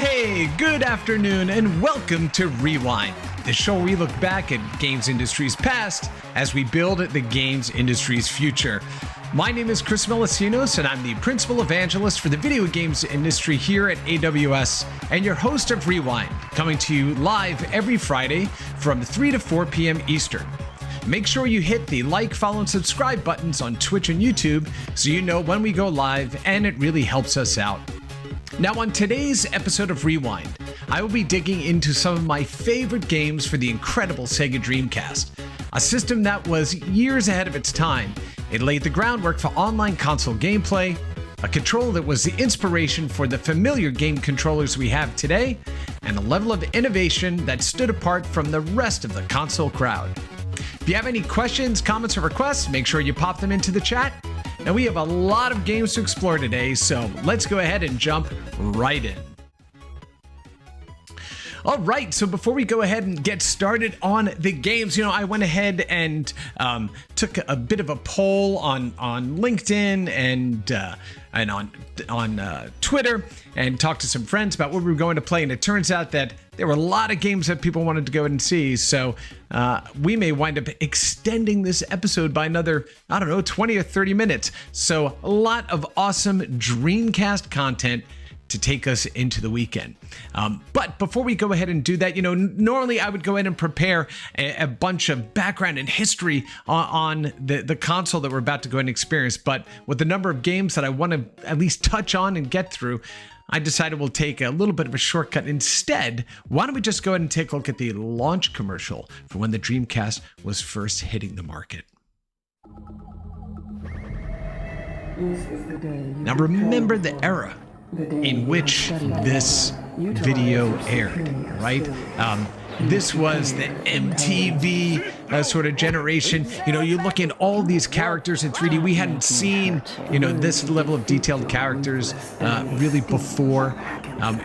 Hey, good afternoon and welcome to Rewind, the show where we look back at games industry's past as we build the games industry's future. My name is Chris Melissinos and I'm the Principal Evangelist for the video games industry here at AWS and your host of Rewind, coming to you live every Friday from 3 to 4 p.m. Eastern. Make sure you hit the like, follow, and subscribe buttons on Twitch and YouTube so you know when we go live, and it really helps us out. Now, on today's episode of Rewind, I will be digging into some of my favorite games for the incredible Sega Dreamcast, a system that was years ahead of its time. It laid the groundwork for online console gameplay, a controller that was the inspiration for the familiar game controllers we have today, and a level of innovation that stood apart from the rest of the console crowd. If you have any questions, comments, or requests, make sure you pop them into the chat. Now, we have a lot of games to explore today, so let's go ahead and jump right in. All right, so before we go ahead and get started on the games, I went ahead and took a bit of a poll on LinkedIn and on Twitter, and talked to some friends about what we were going to play, and it turns out that there were a lot of games that people wanted to go and see, so we may wind up extending this episode by another, 20 or 30 minutes. So a lot of awesome Dreamcast content to take us into the weekend. But before we go ahead and do that, normally I would go ahead and prepare a bunch of background and history on the console that we're about to go ahead and experience. But with the number of games that I want to at least touch on and get through, I decided we'll take a little bit of a shortcut. Instead, why don't we just go ahead and take a look at the launch commercial for when the Dreamcast was first hitting the market. Now remember the era in which this video aired, right? This was the MTV sort of generation. You look at all these characters in 3D. We hadn't seen, this level of detailed characters really before.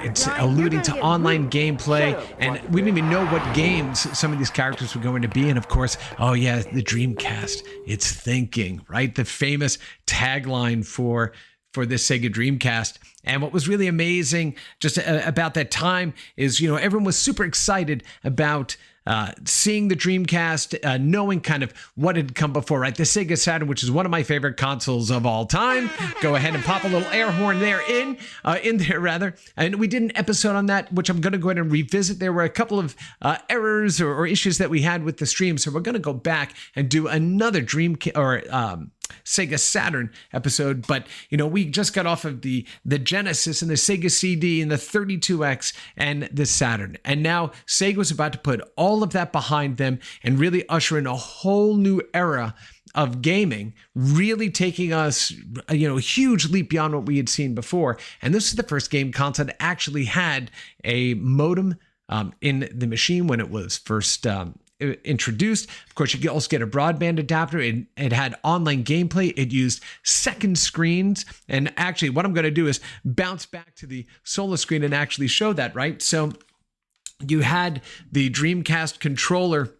It's alluding to online gameplay, and we didn't even know what games some of these characters were going to be. And of course, the Dreamcast, it's thinking, right? The famous tagline for this Sega Dreamcast. And what was really amazing just about that time is, everyone was super excited about seeing the Dreamcast, knowing kind of what had come before, right? The Sega Saturn, which is one of my favorite consoles of all time. Go ahead and pop a little air horn there in there. And we did an episode on that, which I'm going to go ahead and revisit. There were a couple of errors or issues that we had with the stream. So we're going to go back and do another Sega Saturn episode, but we just got off of the Genesis and the Sega CD and the 32X and the Saturn, and now Sega was about to put all of that behind them and really usher in a whole new era of gaming, really taking us a huge leap beyond what we had seen before. And this is the first game console that actually had a modem in the machine when it was first introduced. Of course, you could also get a broadband adapter. It had online gameplay. It used second screens. And actually, what I'm going to do is bounce back to the solo screen and actually show that, right? So you had the Dreamcast controller,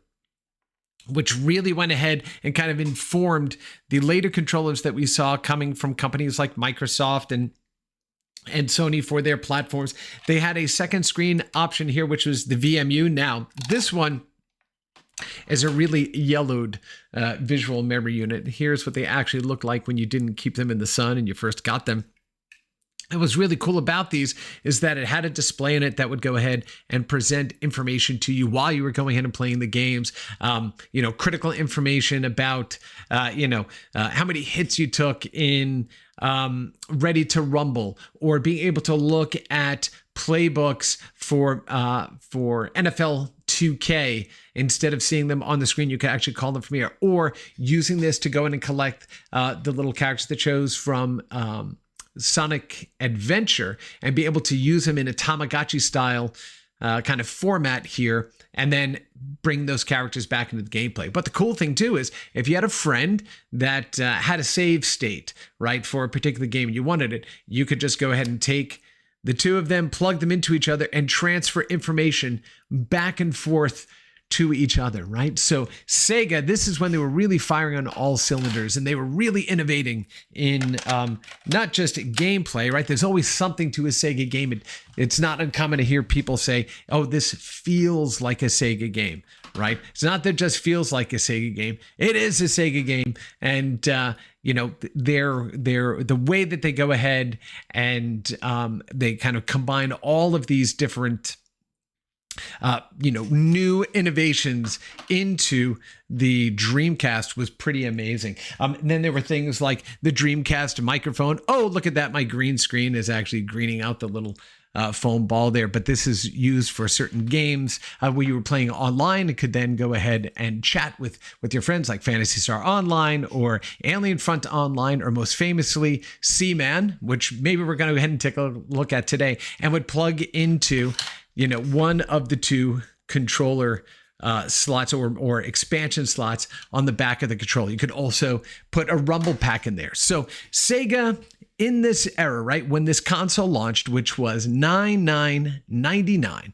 which really went ahead and kind of informed the later controllers that we saw coming from companies like Microsoft and Sony for their platforms. They had a second screen option here, which was the VMU. Now, this one is a really yellowed visual memory unit. Here's what they actually look like when you didn't keep them in the sun and you first got them. And what's really cool about these is that it had a display in it that would go ahead and present information to you while you were going ahead and playing the games. Critical information about, how many hits you took in Ready to Rumble, or being able to look at playbooks for NFL 2K. Instead of seeing them on the screen, you can actually call them from here, or using this to go in and collect the little characters that chose from Sonic Adventure and be able to use them in a Tamagotchi style kind of format here, and then bring those characters back into the gameplay. But the cool thing too is if you had a friend that had a save state, right, for a particular game and you wanted it, you could just go ahead and take the two of them, plug them into each other, and transfer information back and forth to each other, right? So Sega, this is when they were really firing on all cylinders, and they were really innovating in not just gameplay, right? There's always something to a Sega game. It's not uncommon to hear people say, oh, this feels like a Sega game, right? It's not that it just feels like a Sega game. It is a Sega game. And, you know, they're the way that they go ahead and they kind of combine all of these different you know, new innovations into the Dreamcast was pretty amazing. And then there were things like the Dreamcast microphone. Oh, look at that. My green screen is actually greening out the little foam ball there, but this is used for certain games where you were playing online and could then go ahead and chat with your friends, like Phantasy Star Online or Alien Front Online, or most famously Seaman, which maybe we're going to go ahead and take a look at today, and would plug into, you know, one of the two controller slots or expansion slots on the back of the controller. You could also put a rumble pack in there. So Sega, in this era, right, when this console launched, which was $99.99,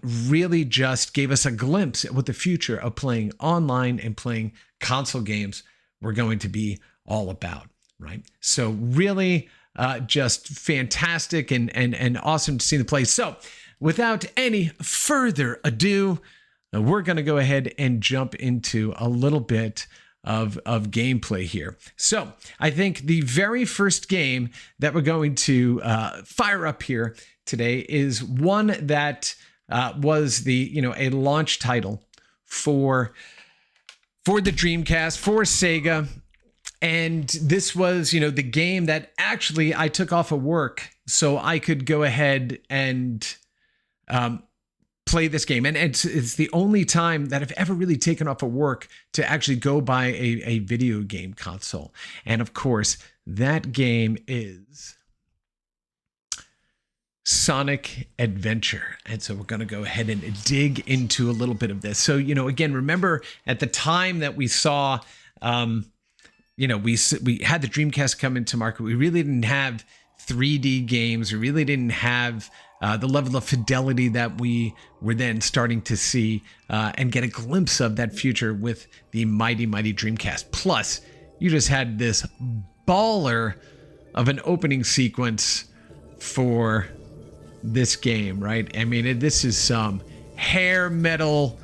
really just gave us a glimpse at what the future of playing online and playing console games were going to be all about, right? So really just fantastic and awesome to see the play. So without any further ado, we're going to go ahead and jump into a little bit of gameplay here. So I think the very first game that we're going to fire up here today is one that was the, you know, a launch title for the Dreamcast, for Sega. And this was, you know, the game that actually I took off of work so I could go ahead and play this game. And it's the only time that I've ever really taken off of work to actually go buy a video game console. And of course, that game is Sonic Adventure. And so we're going to go ahead and dig into a little bit of this. So, you know, again, remember at the time that we saw, you know, we had the Dreamcast come into market, we really didn't have 3D games. We really didn't have the level of fidelity that we were then starting to see and get a glimpse of that future with the mighty Dreamcast. Plus, you just had this baller of an opening sequence for this game, right? I mean, this is some hair metal,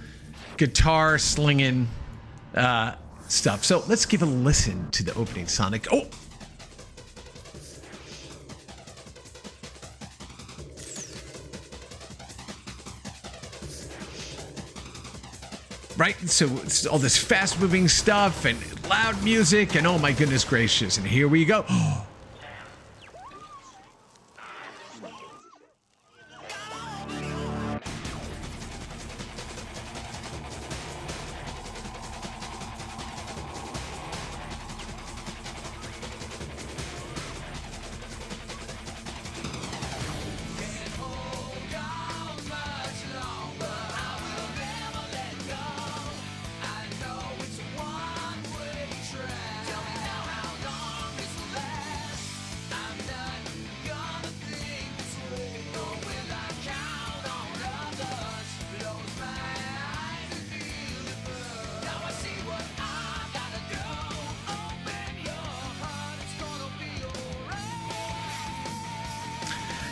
guitar slinging stuff. So let's give a listen to the opening Sonic. Oh! Right, so it's all this fast-moving stuff and loud music, and oh my goodness gracious, and here we go.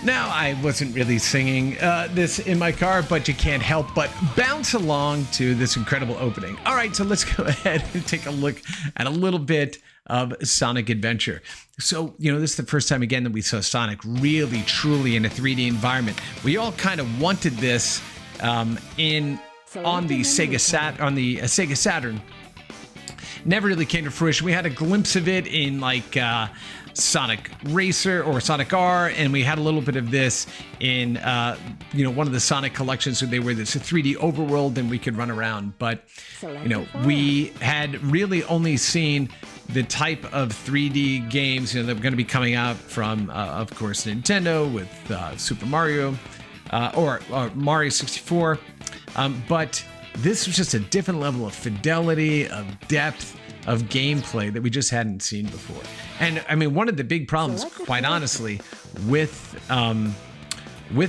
Now, I wasn't really singing this in my car, but you can't help but bounce along to this incredible opening. All right, so let's go ahead and take a look at a little bit of Sonic Adventure. So, you know, this is the first time again that we saw Sonic really, truly in a 3D environment. We all kind of wanted this on the Sega Saturn. Never really came to fruition. We had a glimpse of it in like Sonic Racer or Sonic R, and we had a little bit of this in you know, one of the Sonic collections where they were this 3D overworld and we could run around. But you know, we had really only seen the type of 3D games, you know, that were going to be coming out from of course Nintendo with Super Mario or Mario 64, but this was just a different level of fidelity, of depth, of gameplay that we just hadn't seen before. And I mean, one of the big problems, quite honestly, with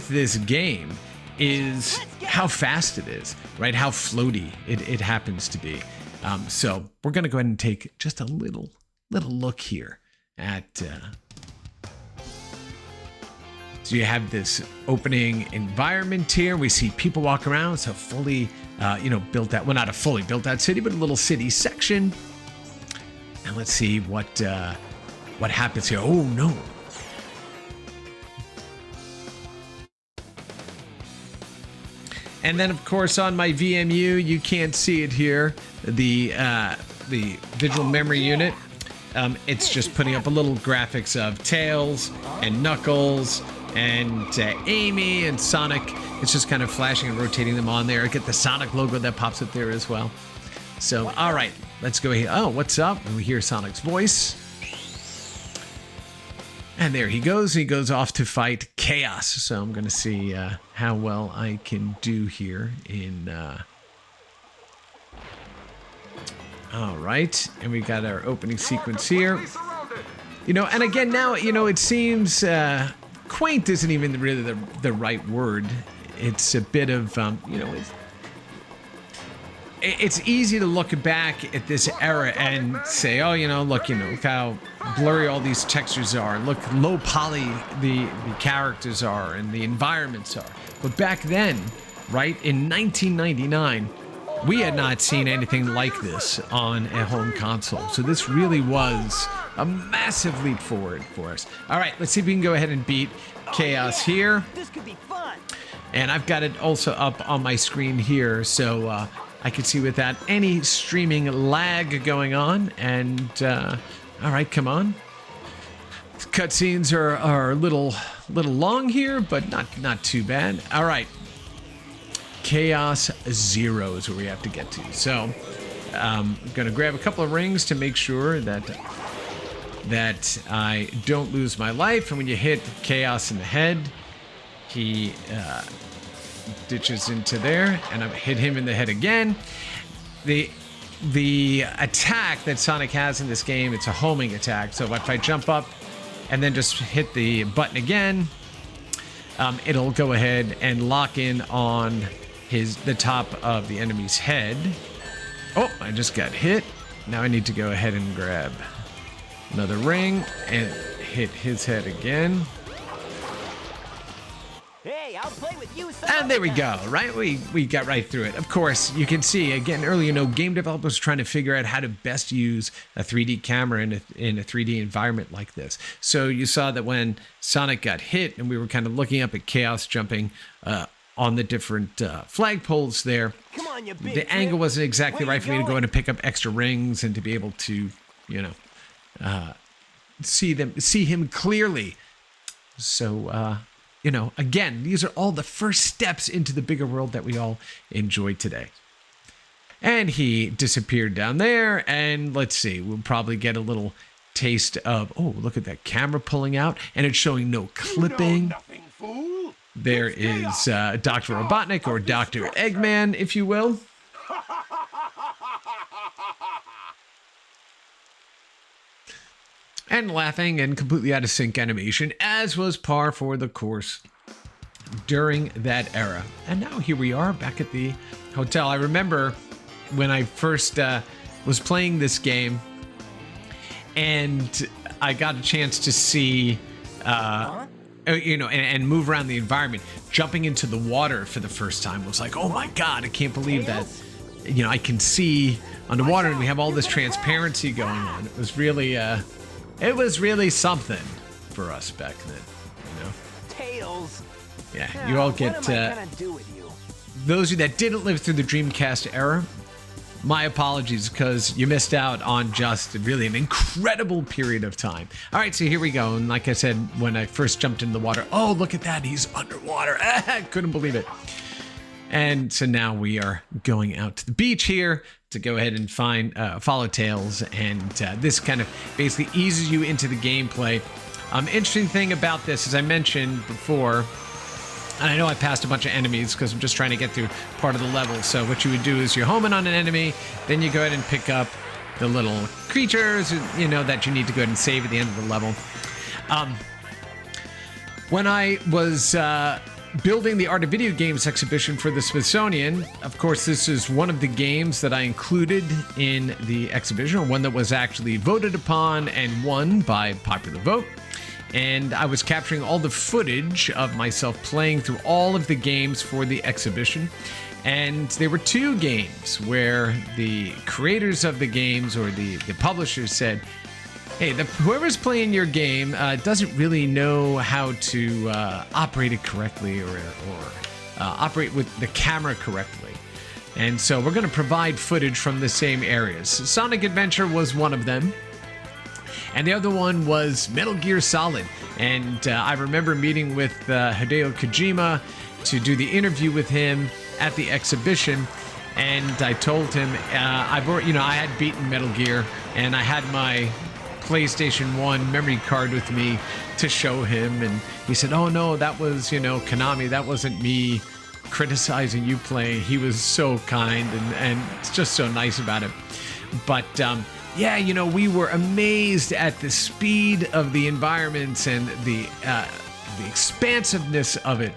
this game is how fast it is, right? How floaty it happens to be. So we're going to go ahead and take just a little look here at... So you have this opening environment here. We see people walk around. So fully, built out, well, not a fully built out city, but a little city section. And let's see what happens here. Oh, no. And then, of course, on my VMU, you can't see it here. The visual memory unit. It's just putting up a little graphics of Tails and Knuckles and Amy and Sonic. It's just kind of flashing and rotating them on there. I get the Sonic logo that pops up there as well. So, all right, let's go here. Oh, what's up? And we hear Sonic's voice. And there he goes. He goes off to fight Chaos. So I'm going to see how well I can do here in... All right, and we got our opening sequence here. And again, now, it seems quaint isn't even really the right word. It's a bit of, it's easy to look back at this era and say, oh, look how blurry all these textures are. Look, low poly the characters are and the environments are. But back then, right, in 1999, we had not seen anything like this on a home console. So this really was a massive leap forward for us. All right, let's see if we can go ahead and beat Chaos here. This could be fun. And I've got it also up on my screen here, so I can see without any streaming lag going on. And all right, come on. Cutscenes are a little long here, but not too bad. All right. Chaos 0 is where we have to get to. So I'm going to grab a couple of rings to make sure that I don't lose my life. And when you hit Chaos in the head, he ditches into there, and I've hit him in the head again. The attack that Sonic has in this game, it's a homing attack. So if I jump up and then just hit the button again, it'll go ahead and lock in on the top of the enemy's head. Oh, I just got hit. Now I need to go ahead and grab another ring and hit his head again. Hey, I'll play with you. And there we go, right? We got right through it. Of course, you can see, again, earlier, game developers are trying to figure out how to best use a 3D camera in a 3D environment like this. So you saw that when Sonic got hit and we were kind of looking up at Chaos jumping on the different flagpoles there, come on, you big the angle wasn't exactly right for me to go in and pick up extra rings and to be able to, see him clearly. So, again, these are all the first steps into the bigger world that we all enjoy today. And he disappeared down there, and let's see, we'll probably get a little taste of, oh, look at that camera pulling out, and it's showing no clipping. There is Dr. Robotnik, or Dr. Eggman, if you will. And laughing and completely out of sync animation, as was par for the course during that era. And now here we are back at the hotel. I remember when I first was playing this game, and I got a chance to see and move around the environment. Jumping into the water for the first time was like, oh my God, I can't believe that, I can see underwater and we have all this transparency going on. It was really something for us back then, Tails. Yeah, you all get, those of you that didn't live through the Dreamcast era, my apologies, because you missed out on just really an incredible period of time. All right, so here we go. And like I said, when I first jumped in the water, oh, look at that. He's underwater. I couldn't believe it. And so now we are going out to the beach here to go ahead and follow Tails. And this kind of basically eases you into the gameplay. Interesting thing about this, as I mentioned before, and I know I passed a bunch of enemies because I'm just trying to get through part of the level. So what you would do is you're homing on an enemy, then you go ahead and pick up the little creatures, that you need to go ahead and save at the end of the level. When I was building the Art of Video Games exhibition for the Smithsonian. Of course, this is one of the games that I included in the exhibition, or one that was actually voted upon and won by popular vote. And I was capturing all the footage of myself playing through all of the games for the exhibition. And there were two games where the creators of the games, or the publishers, said, hey, whoever's playing your game doesn't really know how to operate it correctly or operate with the camera correctly. And so we're going to provide footage from the same areas. Sonic Adventure was one of them. And the other one was Metal Gear Solid. And I remember meeting with Hideo Kojima to do the interview with him at the exhibition. And I told him, I had beaten Metal Gear, and I had my PlayStation 1 memory card with me to show him. And he said, oh no, that was, Konami. That wasn't me criticizing you playing. He was so kind and just so nice about it. But yeah, we were amazed at the speed of the environments and the expansiveness of it.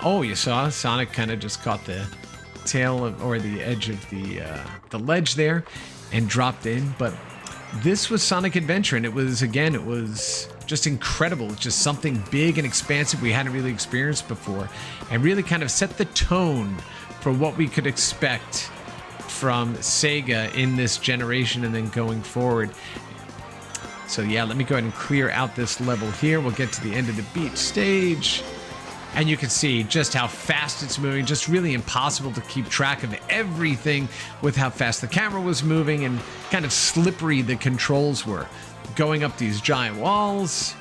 You saw Sonic kind of just caught the tail or the edge of the ledge there and dropped in. But this was Sonic Adventure, and it was just incredible. It's just something big and expansive we hadn't really experienced before, and really kind of set the tone for what we could expect from Sega in this generation and then going forward. So yeah, let me go ahead and clear out this level here. We'll get to the end of the beach stage. And you can see just how fast it's moving. Just really impossible to keep track of everything with how fast the camera was moving and kind of slippery the controls were. Going up these giant walls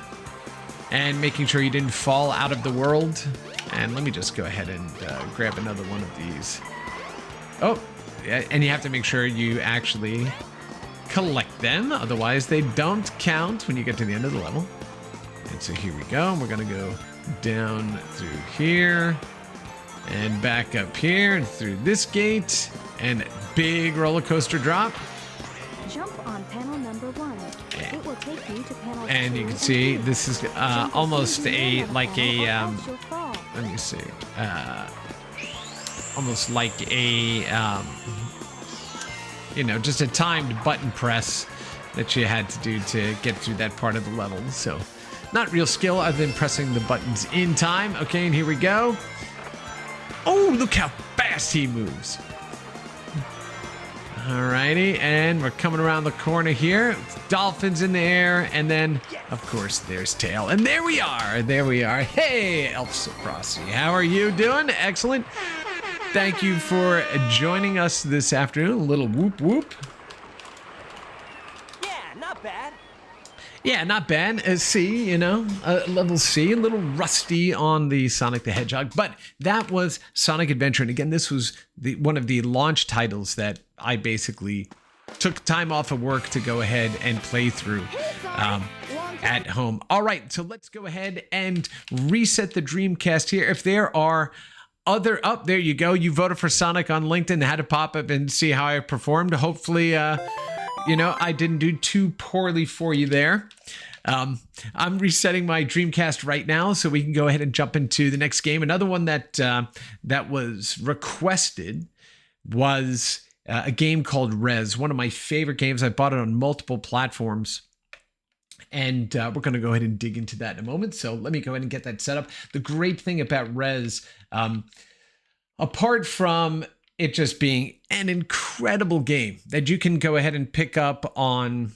and making sure you didn't fall out of the world. And let me just go ahead and grab another one of these. Oh, yeah, and you have to make sure you actually collect them. Otherwise, they don't count when you get to the end of the level. And so here we go. We're going to go down through here and back up here and through this gate, and big roller coaster drop. Jump on panel number 1. It will take you to panel and 2, you can see this is almost let me see, almost like a just a timed button press that you had to do to get through that part of the level. So not real skill other than pressing the buttons in time. Okay, and here we go. Oh, look how fast he moves. Alrighty, and we're coming around the corner here. Dolphins in the air, and then, of course, there's Tail. And there we are. Hey, Elf Soprossi, how are you doing? Excellent. Thank you for joining us this afternoon. A little whoop whoop. Yeah, not bad. Yeah, not bad. C, level C, a little rusty on the Sonic the Hedgehog, but that was Sonic Adventure. And again, this was one of the launch titles that I basically took time off of work to go ahead and play through at home. All right, so let's go ahead and reset the Dreamcast here. If there are there you go. You voted for Sonic on LinkedIn, had to pop up and see how I performed. Hopefully, I didn't do too poorly for you there. I'm resetting my Dreamcast right now so we can go ahead and jump into the next game. Another one that was requested was a game called Rez, one of my favorite games. I bought it on multiple platforms. And we're going to go ahead and dig into that in a moment. So let me go ahead and get that set up. The great thing about Rez, apart from it just being an incredible game that you can go ahead and pick up on,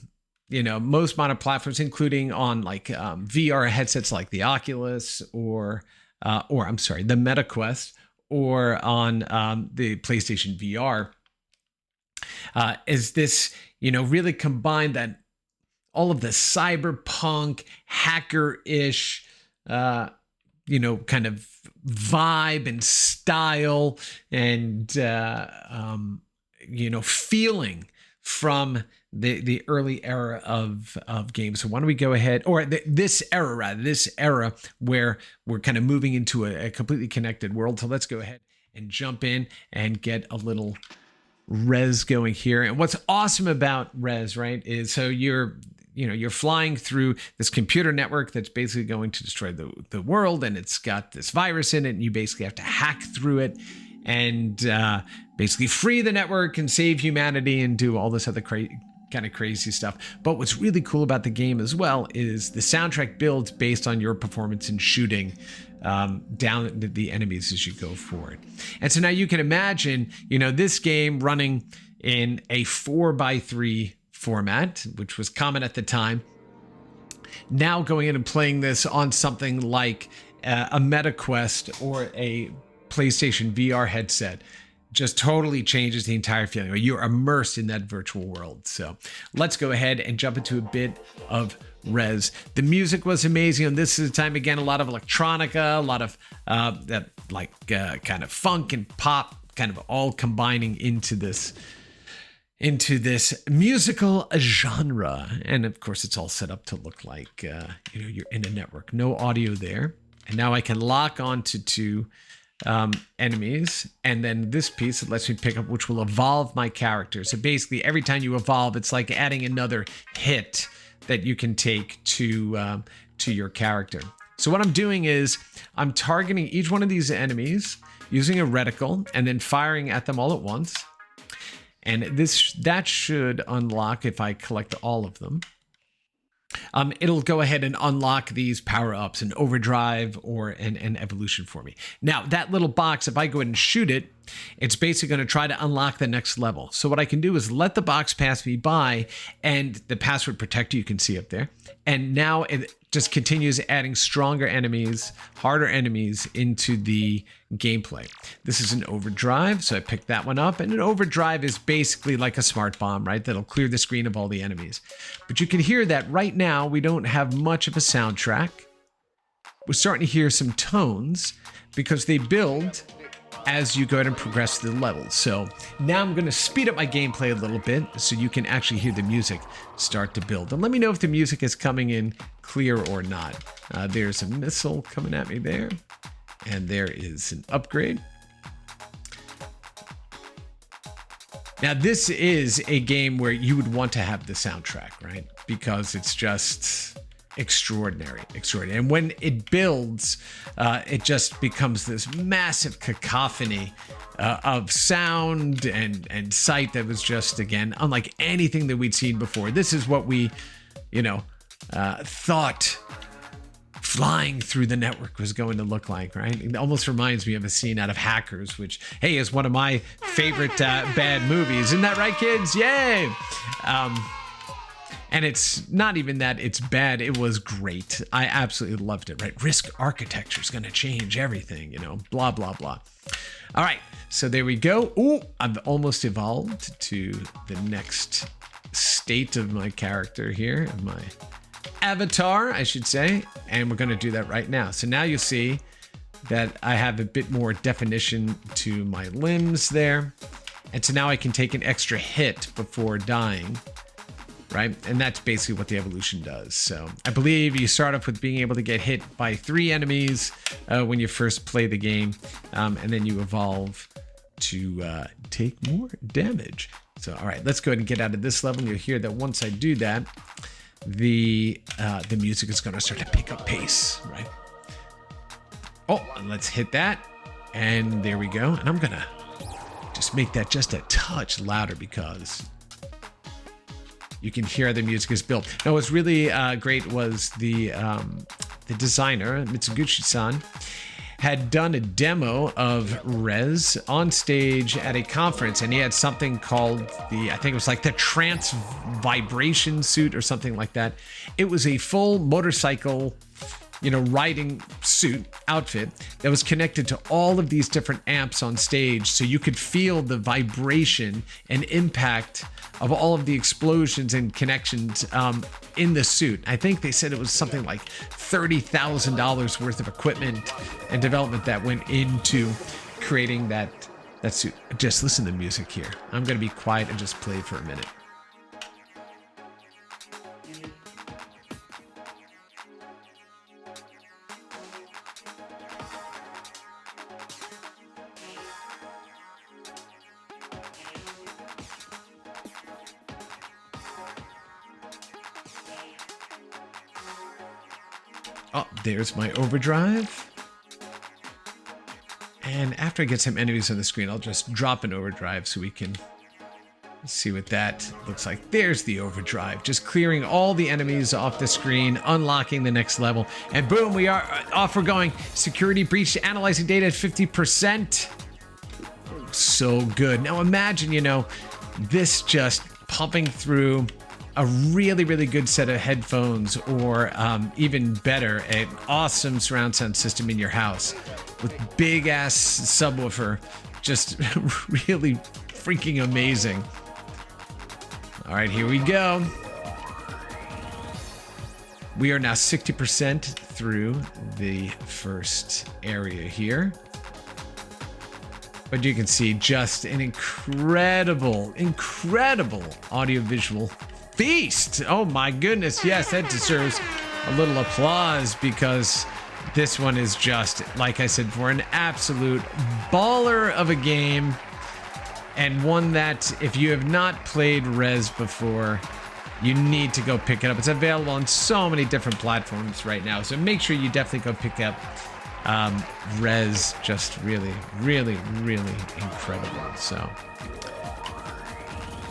most modern platforms, including on like VR headsets like the Oculus or the MetaQuest, or on the PlayStation VR, is this, really combined that all of the cyberpunk, hacker-ish, kind of vibe and style and, feeling from the early era of games. So why don't we go ahead, or this era where we're kind of moving into a completely connected world. So let's go ahead and jump in and get a little Rez going here. And what's awesome about Rez, right, is so you're flying through this computer network that's basically going to destroy the world, and it's got this virus in it, and you basically have to hack through it and basically free the network and save humanity and do all this other kind of crazy stuff. But what's really cool about the game as well is the soundtrack builds based on your performance in shooting down the enemies as you go forward. And so now you can imagine, this game running in a 4x3 format, which was common at the time. Now going in and playing this on something like a MetaQuest or a PlayStation VR headset just totally changes the entire feeling. You're immersed in that virtual world. So let's go ahead and jump into a bit of Rez. The music was amazing. And this is the time, again, a lot of electronica, a lot of kind of funk and pop, kind of all combining into this musical genre. And of course, it's all set up to look like you're in a network. No audio there. And now I can lock onto two enemies, and then this piece that lets me pick up, which will evolve my character. So basically, every time you evolve, it's like adding another hit that you can take to your character. So what I'm doing is I'm targeting each one of these enemies using a reticle and then firing at them all at once. And that should unlock if I collect all of them. It'll go ahead and unlock these power-ups, an overdrive or an evolution for me. Now, that little box, if I go ahead and shoot it, it's basically going to try to unlock the next level. So what I can do is let the box pass me by, and the password protector you can see up there. And now it just continues adding stronger enemies, harder enemies into the gameplay. This is an overdrive, so I picked that one up. And an overdrive is basically like a smart bomb, right? That'll clear the screen of all the enemies. But you can hear that right now we don't have much of a soundtrack. We're starting to hear some tones because they build as you go ahead and progress through the levels. So now I'm going to speed up my gameplay a little bit so you can actually hear the music start to build. And let me know if the music is coming in clear or not. There's a missile coming at me there. And there is an upgrade. Now this is a game where you would want to have the soundtrack, right? Because it's just extraordinary. And when it builds, it just becomes this massive cacophony of sound and sight that was just, again, unlike anything that we'd seen before. This is what we, thought flying through the network was going to look like, right? It almost reminds me of a scene out of Hackers, which, hey, is one of my favorite bad movies. Isn't that right, kids? Yay! And it's not even that it's bad. It was great. I absolutely loved it, right? Risk architecture is going to change everything, blah, blah, blah. All right. So there we go. Ooh, I've almost evolved to the next state of my character here, of my avatar, I should say. And we're going to do that right now. So now you'll see that I have a bit more definition to my limbs there. And so now I can take an extra hit before dying. Right? And that's basically what the evolution does. So I believe you start off with being able to get hit by 3 enemies when you first play the game, and then you evolve to take more damage. So, all right, let's go ahead and get out of this level. And you'll hear that once I do that, the music is going to start to pick up pace, right? Oh, and let's hit that. And there we go. And I'm going to just make that just a touch louder because you can hear the music is built. Now, what's really great was the designer, Mitsuguchi-san, had done a demo of Rez on stage at a conference, and he had something called I think it was like the trance vibration suit or something like that. It was a full motorcycle, riding suit outfit that was connected to all of these different amps on stage, so you could feel the vibration and impact of all of the explosions and connections in the suit. I think they said it was something like $30,000 worth of equipment and development that went into creating that suit. Just listen to the music here. I'm going to be quiet and just play for a minute. Oh, there's my overdrive. And after I get some enemies on the screen, I'll just drop an overdrive so we can see what that looks like. There's the overdrive, just clearing all the enemies off the screen, unlocking the next level, and boom, we are off. We're going. Security breach, analyzing data at 50%. So good. Now imagine, you know, this just pumping through a really, really good set of headphones, or even better, an awesome surround sound system in your house with big ass subwoofer. Just really freaking amazing. All right, here we go. We are now 60% through the first area here. But you can see just an incredible audiovisual feast. Oh my goodness, yes, that deserves a little applause, because this one is just, like I said before, an absolute baller of a game, and one that, if you have not played Rez before, you need to go pick it up. It's available on so many different platforms right now, so make sure you definitely go pick up Rez. Just really incredible. So,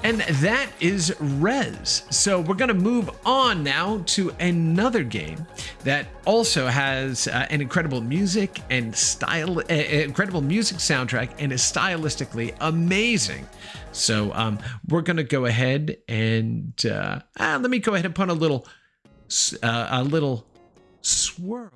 and that is Rez. So we're going to move on now to another game that also has an incredible music and incredible music soundtrack, and is stylistically amazing. So we're going to go ahead and let me go ahead and put a little swirl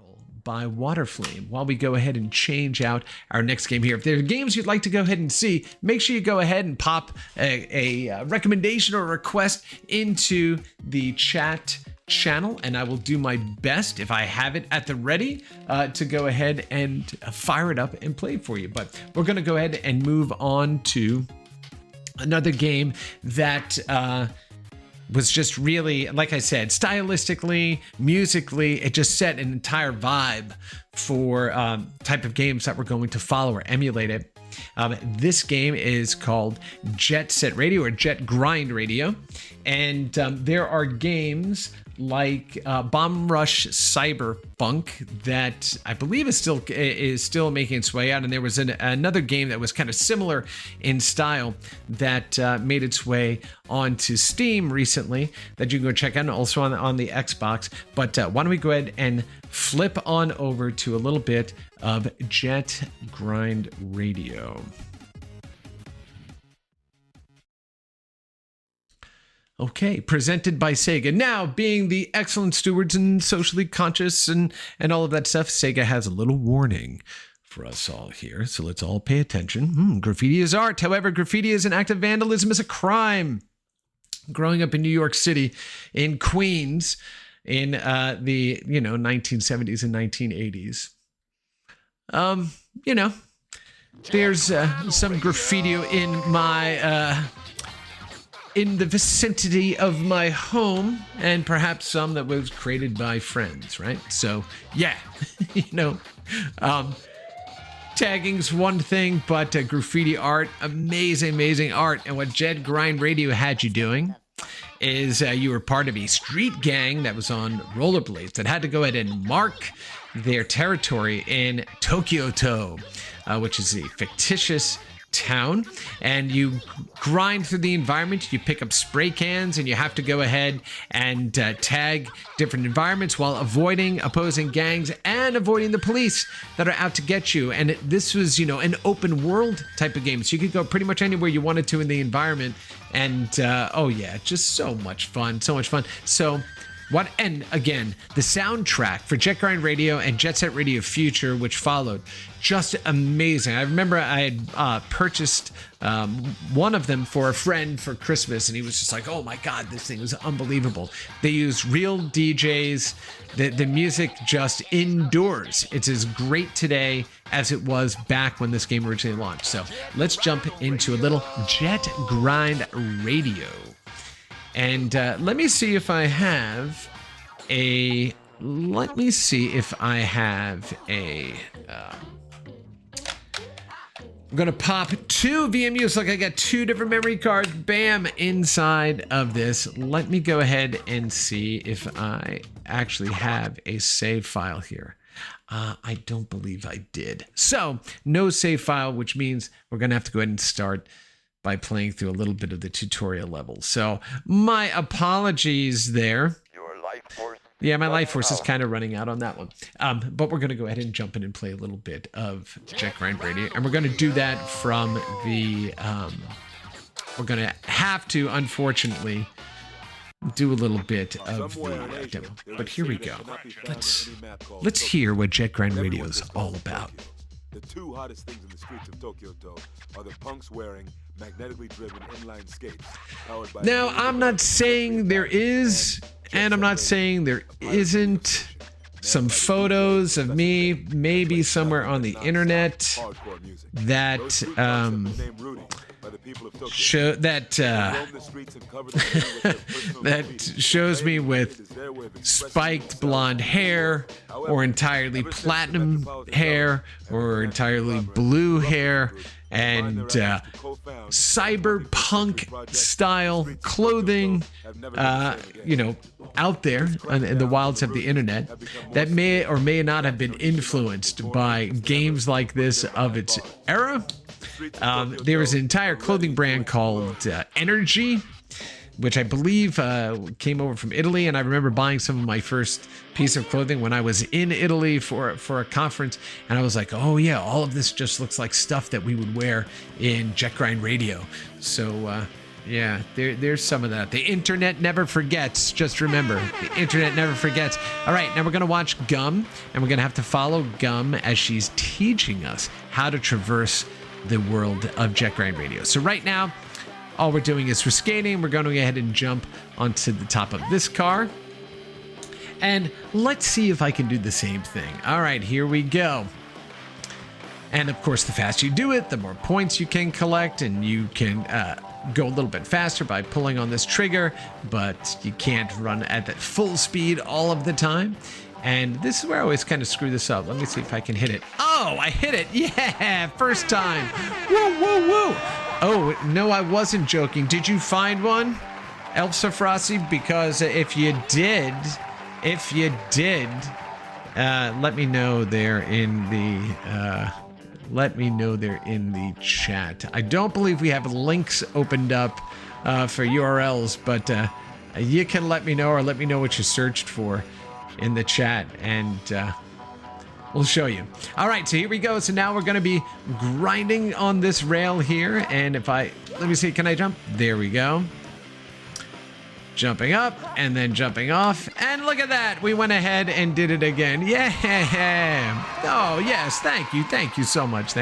by Waterflame while we go ahead and change out our next game here. If there are games you'd like to go ahead and see, make sure you go ahead and pop a recommendation or a request into the chat channel, and I will do my best, if I have it at the ready, to go ahead and fire it up and play it for you. But we're going to go ahead and move on to another game that was just really, like I said, stylistically, musically, it just set an entire vibe for type of games that we're going to follow or emulate it. This game is called Jet Set Radio, or Jet Grind Radio, and there are games like Bomb Rush Cyberpunk that I believe is still making its way out, and there was another game that was kind of similar in style that made its way onto Steam recently that you can go check out, also on the Xbox. But why don't we go ahead and flip on over to a little bit of Jet Grind Radio. Okay, presented by Sega. Now, being the excellent stewards and socially conscious and all of that stuff, Sega has a little warning for us all here, so let's all pay attention. Graffiti is art. However, graffiti is an act of vandalism, is a crime. Growing up in New York City, in Queens, in the 1970s and 1980s, there's some graffiti in my in the vicinity of my home, and perhaps some that was created by friends, right? So yeah, tagging's one thing, but graffiti art, amazing art. And what Jet Grind Radio had you doing is you were part of a street gang that was on rollerblades that had to go ahead and mark their territory in Tokyo-to, which is a fictitious town, and you grind through the environment. You pick up spray cans, and you have to go ahead and tag different environments while avoiding opposing gangs and avoiding the police that are out to get you. And this was, an open world type of game, so you could go pretty much anywhere you wanted to in the environment. And oh yeah, just so much fun. So and again, the soundtrack for Jet Grind Radio and Jet Set Radio Future, which followed, just amazing. I remember I had purchased one of them for a friend for Christmas, and he was just like, oh my God, this thing was unbelievable. They use real DJs. The music just endures. It's as great today as it was back when this game originally launched. So let's jump into a little Jet Grind Radio. And let me see if I have a. I'm going to pop two VMUs. Look, I got two different memory cards, bam, inside of this. Let me go ahead and see if I actually have a save file here. I don't believe I did. So no save file, which means we're going to have to go ahead and start by playing through a little bit of the tutorial level. So my apologies there. Yeah, my life force is kind of running out on that one. But we're going to go ahead and jump in and play a little bit of Jet Grind Radio. And we're going to do that from the... we're going to have to, unfortunately, do a little bit of the demo. But here we go. Let's hear what Jet Grind Radio is all about. The two hottest things in the streets of Tokyo are the punks wearing magnetically driven inline skates. Now, I'm not saying there is, and I'm not saying there isn't some photos of me, maybe somewhere on the internet, that that shows me with spiked blonde hair, or entirely platinum hair, or entirely blue hair, and cyberpunk style clothing, out there in the wilds of the internet, that may or may not have been influenced by games like this of its era. There was an entire clothing brand called Energy, which I believe came over from Italy, and I remember buying some of my first piece of clothing when I was in Italy for a conference, and I was like, oh yeah, all of this just looks like stuff that we would wear in Jet Grind Radio. So yeah, there's some of that. The internet never forgets. Just remember, the internet never forgets. All right, now we're going to watch Gum, and we're going to have to follow Gum as she's teaching us how to traverse the world of Jet Grind Radio. So right now, all we're doing is we're skating. We're going to go ahead and jump onto the top of this car. And let's see if I can do the same thing. All right, here we go. And of course, the faster you do it, the more points you can collect, and you can go a little bit faster by pulling on this trigger, but you can't run at that full speed all of the time. And this is where I always kind of screw this up. Let me see if I can hit it. Oh, I hit it. Yeah, first time. Whoa, whoa, whoa. Oh, no, I wasn't joking. Did you find one, Elf Safrasi? Because if you did, let me know there in the chat. I don't believe we have links opened up for URLs, but you can let me know, or let me know what you searched for in the chat, and we'll show you. All right, so here we go. So now we're going to be grinding on this rail here, and let me see, can I jump? There we go. Jumping up and then jumping off, and look at that, we went ahead and did it again. Yeah. Oh yes, thank you so much.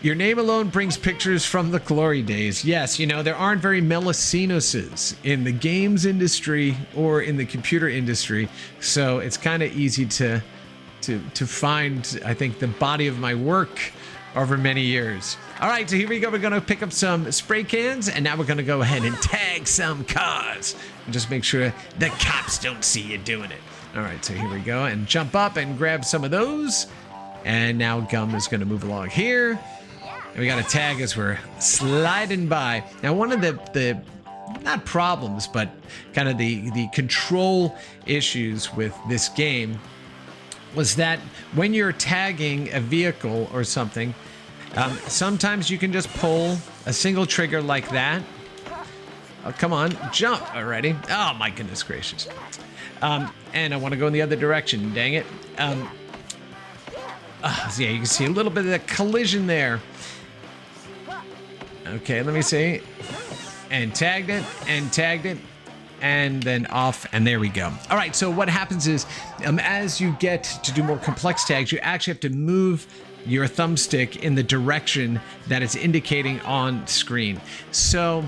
Your name alone brings pictures from the glory days. Yes, there aren't very Melissinoses in the games industry or in the computer industry, so it's kind of easy to find, I think, the body of my work over many years. All right, so here we go. We're going to pick up some spray cans, and now we're going to go ahead and tag some cars and just make sure the cops don't see you doing it. All right, so here we go, and jump up and grab some of those. And now Gum is going to move along here. And we got a tag as we're sliding by. Now, one of the not problems, but kind of the control issues with this game was that when you're tagging a vehicle or something, sometimes you can just pull a single trigger like that. Oh, come on, jump already. Oh, my goodness gracious. And I want to go in the other direction, dang it. So yeah, you can see a little bit of the collision there. Okay, let me see. And tagged it, and then off, and there we go. All right, so what happens is, as you get to do more complex tags, you actually have to move your thumbstick in the direction that it's indicating on screen. So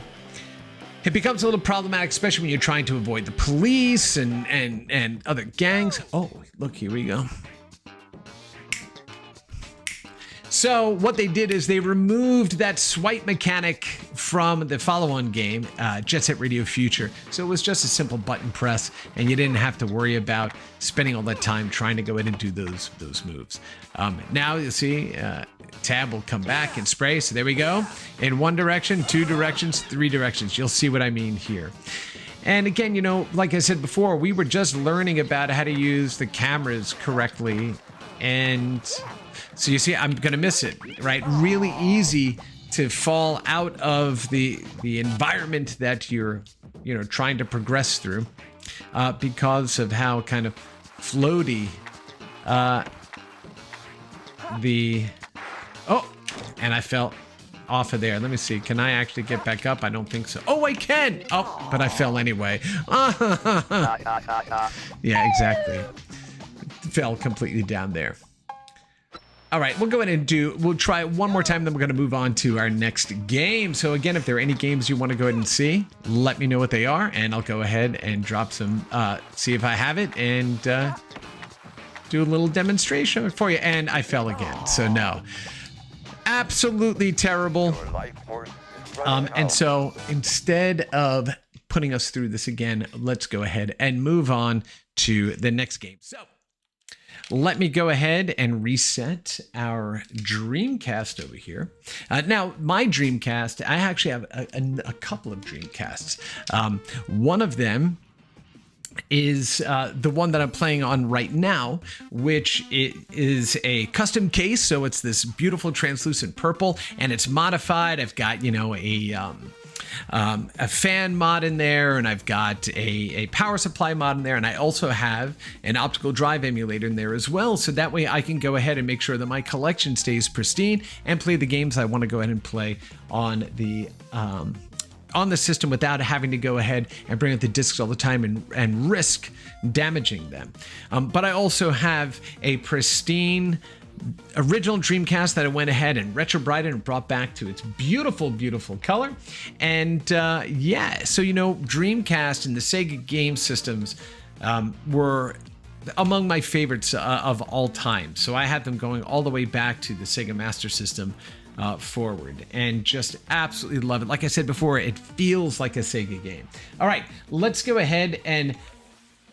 it becomes a little problematic, especially when you're trying to avoid the police and other gangs. Oh, look, here we go. So what they did is they removed that swipe mechanic from the follow-on game, Jet Set Radio Future. So it was just a simple button press, and you didn't have to worry about spending all that time trying to go in and do those moves. Now you'll see tab will come back and spray. So there we go. In one direction, two directions, three directions. You'll see what I mean here. And again, you know, like I said before, we were just learning about how to use the cameras correctly. And so you see, I'm going to miss it, right? Really easy to fall out of the environment that you're, you know, trying to progress through because of how kind of floaty and I fell off of there. Let me see. Can I actually get back up? I don't think so. Oh, I can. Oh, but I fell anyway. Yeah, exactly. Fell completely down there. All right, we'll go ahead and we'll try it one more time, then we're going to move on to our next game. So again, if there are any games you want to go ahead and see, let me know what they are, and I'll go ahead and drop some, see if I have it, and do a little demonstration for you. And I fell again, so no. Absolutely terrible. And so instead of putting us through this again, let's go ahead and move on to the next game. So let me go ahead and reset our Dreamcast over here. Now, my Dreamcast, I actually have a couple of Dreamcasts. One of them is the one that I'm playing on right now, which is a custom case. So it's this beautiful translucent purple, and it's modified. I've got, you know, a fan mod in there, and I've got a power supply mod in there, and I also have an optical drive emulator in there as well. So that way I can go ahead and make sure that my collection stays pristine and play the games I want to go ahead and play on the system without having to go ahead and bring up the discs all the time and risk damaging them. But I also have a pristine original Dreamcast that I went ahead and retrobrighted and brought back to its beautiful, beautiful color. And yeah, so, you know, Dreamcast and the Sega game systems were among my favorites of all time. So I had them going all the way back to the Sega Master System forward, and just absolutely love it. Like I said before, it feels like a Sega game. All right, let's go ahead and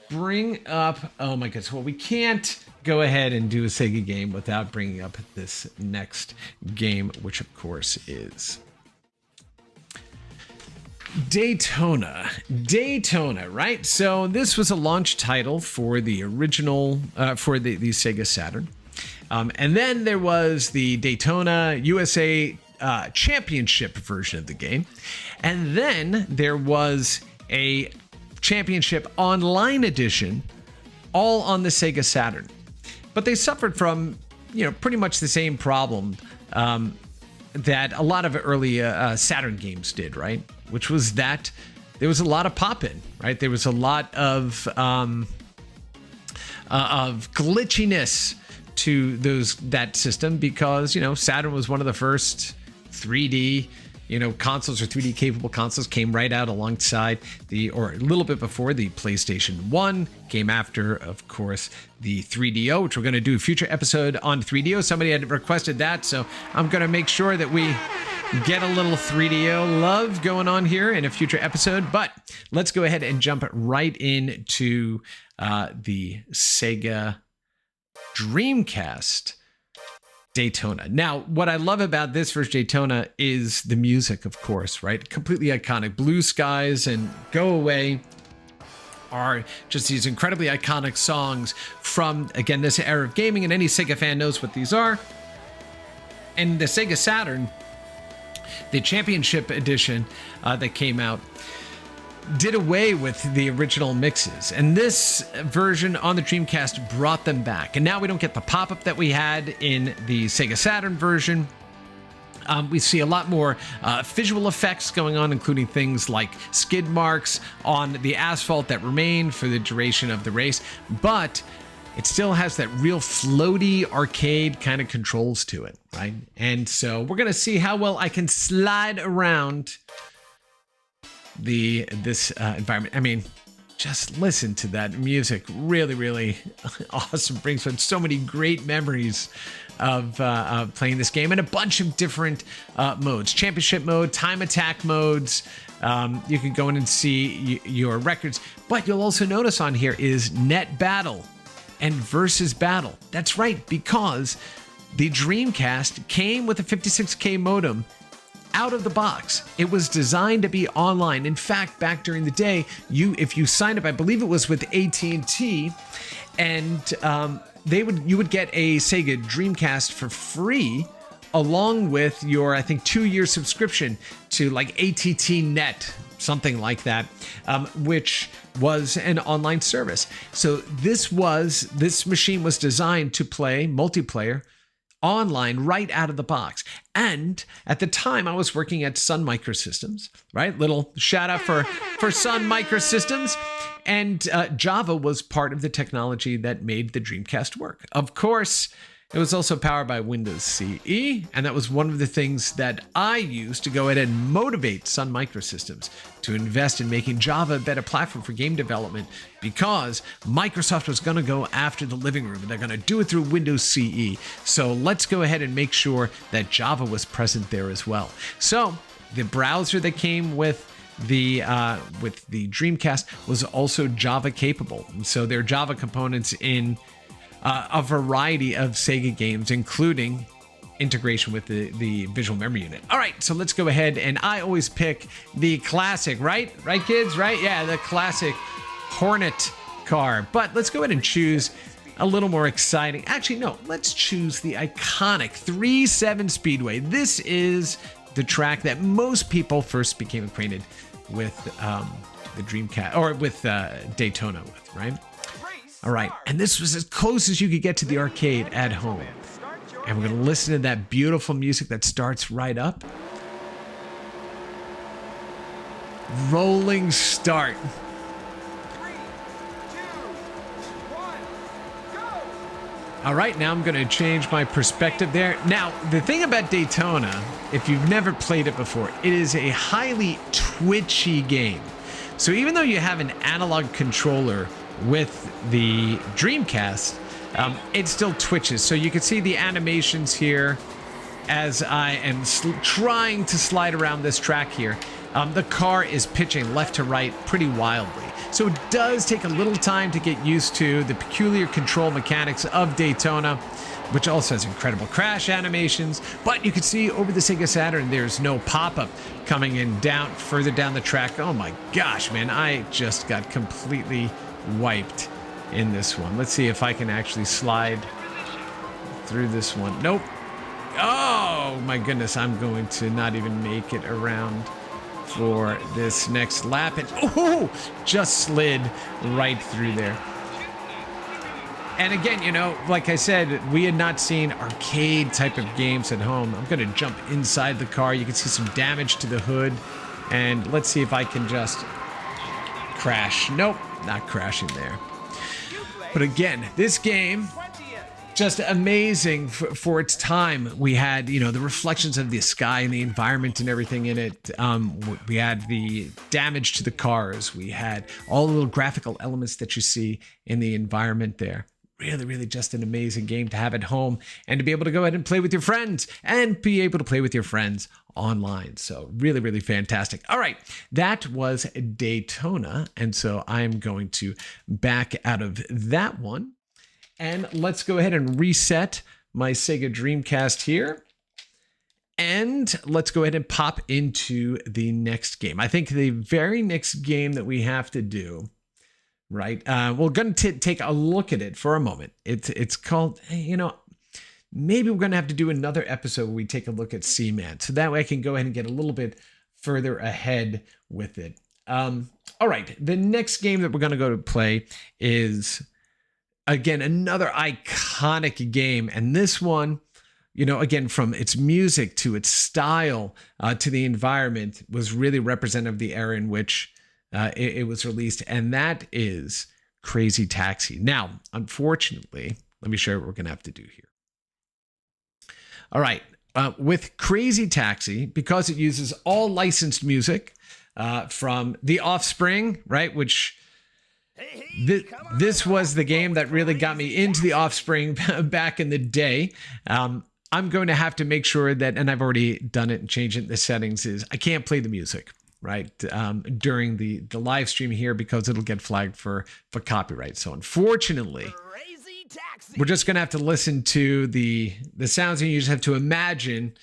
bring up, oh my goodness, well, we can't go ahead and do a Sega game without bringing up this next game, which of course is Daytona, right? So this was a launch title for the original, for the Sega Saturn. And then there was the Daytona USA Championship version of the game. And then there was a Championship Online edition, all on the Sega Saturn. But they suffered from, you know, pretty much the same problem that a lot of early Saturn games did, right? Which was that there was a lot of pop-in, right? There was a lot of glitchiness to that system, because, you know, Saturn was one of the first 3D, you know, consoles, or 3D capable consoles, came right out alongside or a little bit before the PlayStation 1, came after, of course, the 3DO, which we're going to do a future episode on 3DO. Somebody had requested that, so I'm going to make sure that we get a little 3DO love going on here in a future episode. But let's go ahead and jump right into the Sega Dreamcast Daytona. Now, what I love about this first Daytona is the music, of course, right? Completely iconic. Blue Skies and Go Away are just these incredibly iconic songs from, again, this era of gaming, and any Sega fan knows what these are. And the Sega Saturn, the Championship Edition that came out, did away with the original mixes, and this version on the Dreamcast brought them back. And now we don't get the pop-up that we had in the Sega Saturn version. We see a lot more visual effects going on, including things like skid marks on the asphalt that remain for the duration of the race, but it still has that real floaty arcade kind of controls to it, right? And so we're gonna see how well I can slide around this environment. I mean, just listen to that music. Really, really awesome. Brings up so many great memories of playing this game, and a bunch of different modes. Championship mode, time attack modes. You can go in and see your records, but you'll also notice on here is net battle and versus battle. That's right, because the Dreamcast came with a 56K modem out of the box. It was designed to be online. In fact, back during the day, if you signed up, I believe it was with AT&T, and you would get a Sega Dreamcast for free, along with your, I think, 2-year subscription to like ATT Net, something like that, which was an online service. So this machine was designed to play multiplayer online right out of the box. And at the time I was working at Sun Microsystems, right? Little shout out for Sun Microsystems. And Java was part of the technology that made the Dreamcast work. Of course, it was also powered by Windows CE, and that was one of the things that I used to go ahead and motivate Sun Microsystems to invest in making Java a better platform for game development, because Microsoft was going to go after the living room, and they're going to do it through Windows CE. So let's go ahead and make sure that Java was present there as well. So the browser that came with the Dreamcast was also Java capable. And so there are Java components in a variety of Sega games, including integration with the visual memory unit. All right, so let's go ahead, and I always pick the classic, right? Right, kids? Right? Yeah, the classic Hornet car. But let's go ahead and choose a little more exciting. Actually, no, let's choose the iconic 3.7 Speedway. This is the track that most people first became acquainted with the Dreamcast, or with Daytona with, right? All right, and this was as close as you could get to the arcade at home. And we're going to listen to that beautiful music that starts right up. Rolling start. 3, 2, 1, go! All right, now I'm going to change my perspective there. Now, the thing about Daytona, if you've never played it before, it is a highly twitchy game. So even though you have an analog controller with the Dreamcast, it still twitches. So you can see the animations here as I am trying to slide around this track here. The car is pitching left to right pretty wildly. So it does take a little time to get used to the peculiar control mechanics of Daytona, which also has incredible crash animations. But you can see over the Sega Saturn, there's no pop-up coming in further down the track. Oh my gosh, man, I just got completely wiped in this one. Let's see if I can actually slide through this one. Nope. Oh my goodness, I'm going to not even make it around for this next lap. And just slid right through there. And again, you know, like I said, we had not seen arcade type of games at home. I'm going to jump inside the car. You can see some damage to the hood. And let's see if I can just crash. Nope, not crashing there. But again, this game, just amazing for its time. We had, you know, the reflections of the sky and the environment and everything in it. We had the damage to the cars. We had all the little graphical elements that you see in the environment there. Really, really just an amazing game to have at home and to be able to go ahead and play with your friends and be able to play with your friends online. So really, really fantastic. All right, that was Daytona. And so I'm going to back out of that one. And let's go ahead and reset my Sega Dreamcast here. And let's go ahead and pop into the next game. I think the very next game that we have to do, right? We're going to take a look at it for a moment. It's called, you know, maybe we're going to have to do another episode where we take a look at Seaman. So that way I can go ahead and get a little bit further ahead with it. All right. The next game that we're going to go to play is, again, another iconic game. And this one, you know, again, from its music to its style to the environment, was really representative of the era in which it was released, and that is Crazy Taxi. Now, unfortunately, let me show you what we're going to have to do here. All right, with Crazy Taxi, because it uses all licensed music from The Offspring, right, which this was the game that really got me into The Offspring back in the day. I'm going to have to make sure that, and I've already done it and changed it in the settings, is I can't play the music, right, during the live stream here, because it'll get flagged for copyright. So unfortunately, we're just going to have to listen to the sounds, and you just have to imagine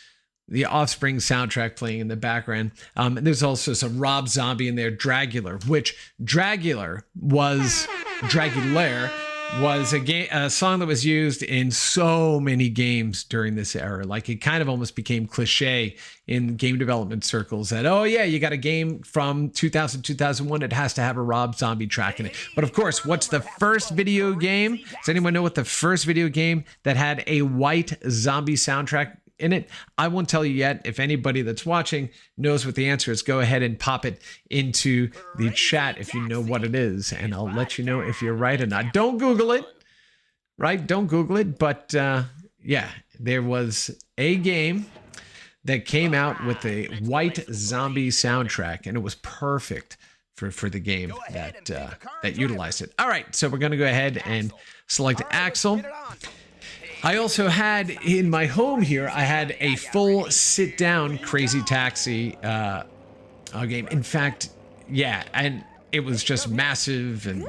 the Offspring soundtrack playing in the background. And there's also some Rob Zombie in there, Dragulaire, which Dragulaire was a song that was used in so many games during this era. Like, it kind of almost became cliche in game development circles that, oh yeah, you got a game from 2000, 2001, it has to have a Rob Zombie track in it. But of course, what's the first video game? Does anyone know what the first video game that had a white zombie soundtrack in it? I won't tell you yet. If anybody that's watching knows what the answer is, go ahead and pop it into the chat if you know what it is, and I'll let you know if you're right or not. Don't Google it, right? Don't Google it. But yeah, there was a game that came out with a white zombie soundtrack, and it was perfect for the game that utilized it. All right, so we're going to go ahead and select Axel. I also had in my home here, I had a full sit-down Crazy Taxi game. In fact, yeah, and it was just massive, and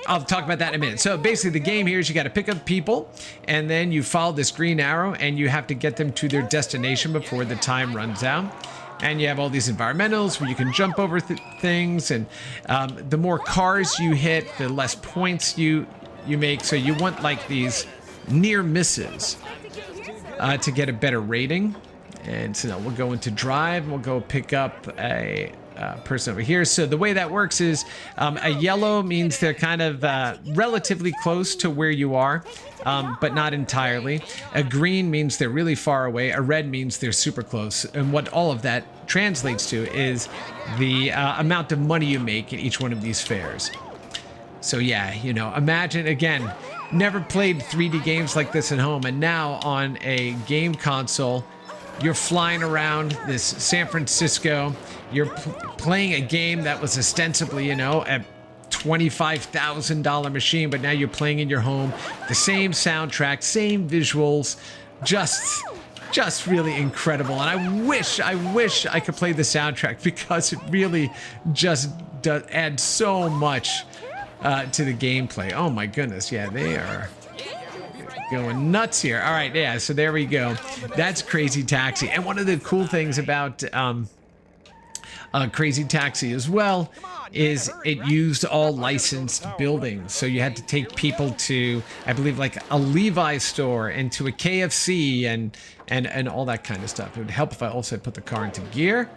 I'll talk about that in a minute. So basically the game here is you got to pick up people, and then you follow this green arrow, and you have to get them to their destination before the time runs out. And you have all these environmentals where you can jump over things, and the more cars you hit, the less points you make. So you want like these near misses to get a better rating. And so now we'll go into drive, and we'll go pick up a person over here. So the way that works is a yellow means they're kind of relatively close to where you are, but not entirely. A green means they're really far away. A red means they're super close. And what all of that translates to is the amount of money you make in each one of these fares. So yeah, you know, imagine, again, never played 3D games like this at home, and now on a game console, you're flying around this San Francisco, you're playing a game that was ostensibly, you know, a $25,000 machine, but now you're playing in your home, the same soundtrack, same visuals, just really incredible. And I wish I could play the soundtrack, because it really just adds so much to the gameplay. Oh my goodness, yeah, they are going nuts here. All right, yeah, so there we go. That's Crazy Taxi. And one of the cool things about Crazy Taxi as well is it used all licensed buildings. So you had to take people to, I believe, like a Levi's store and to a KFC and all that kind of stuff. It would help if I also put the car into gear.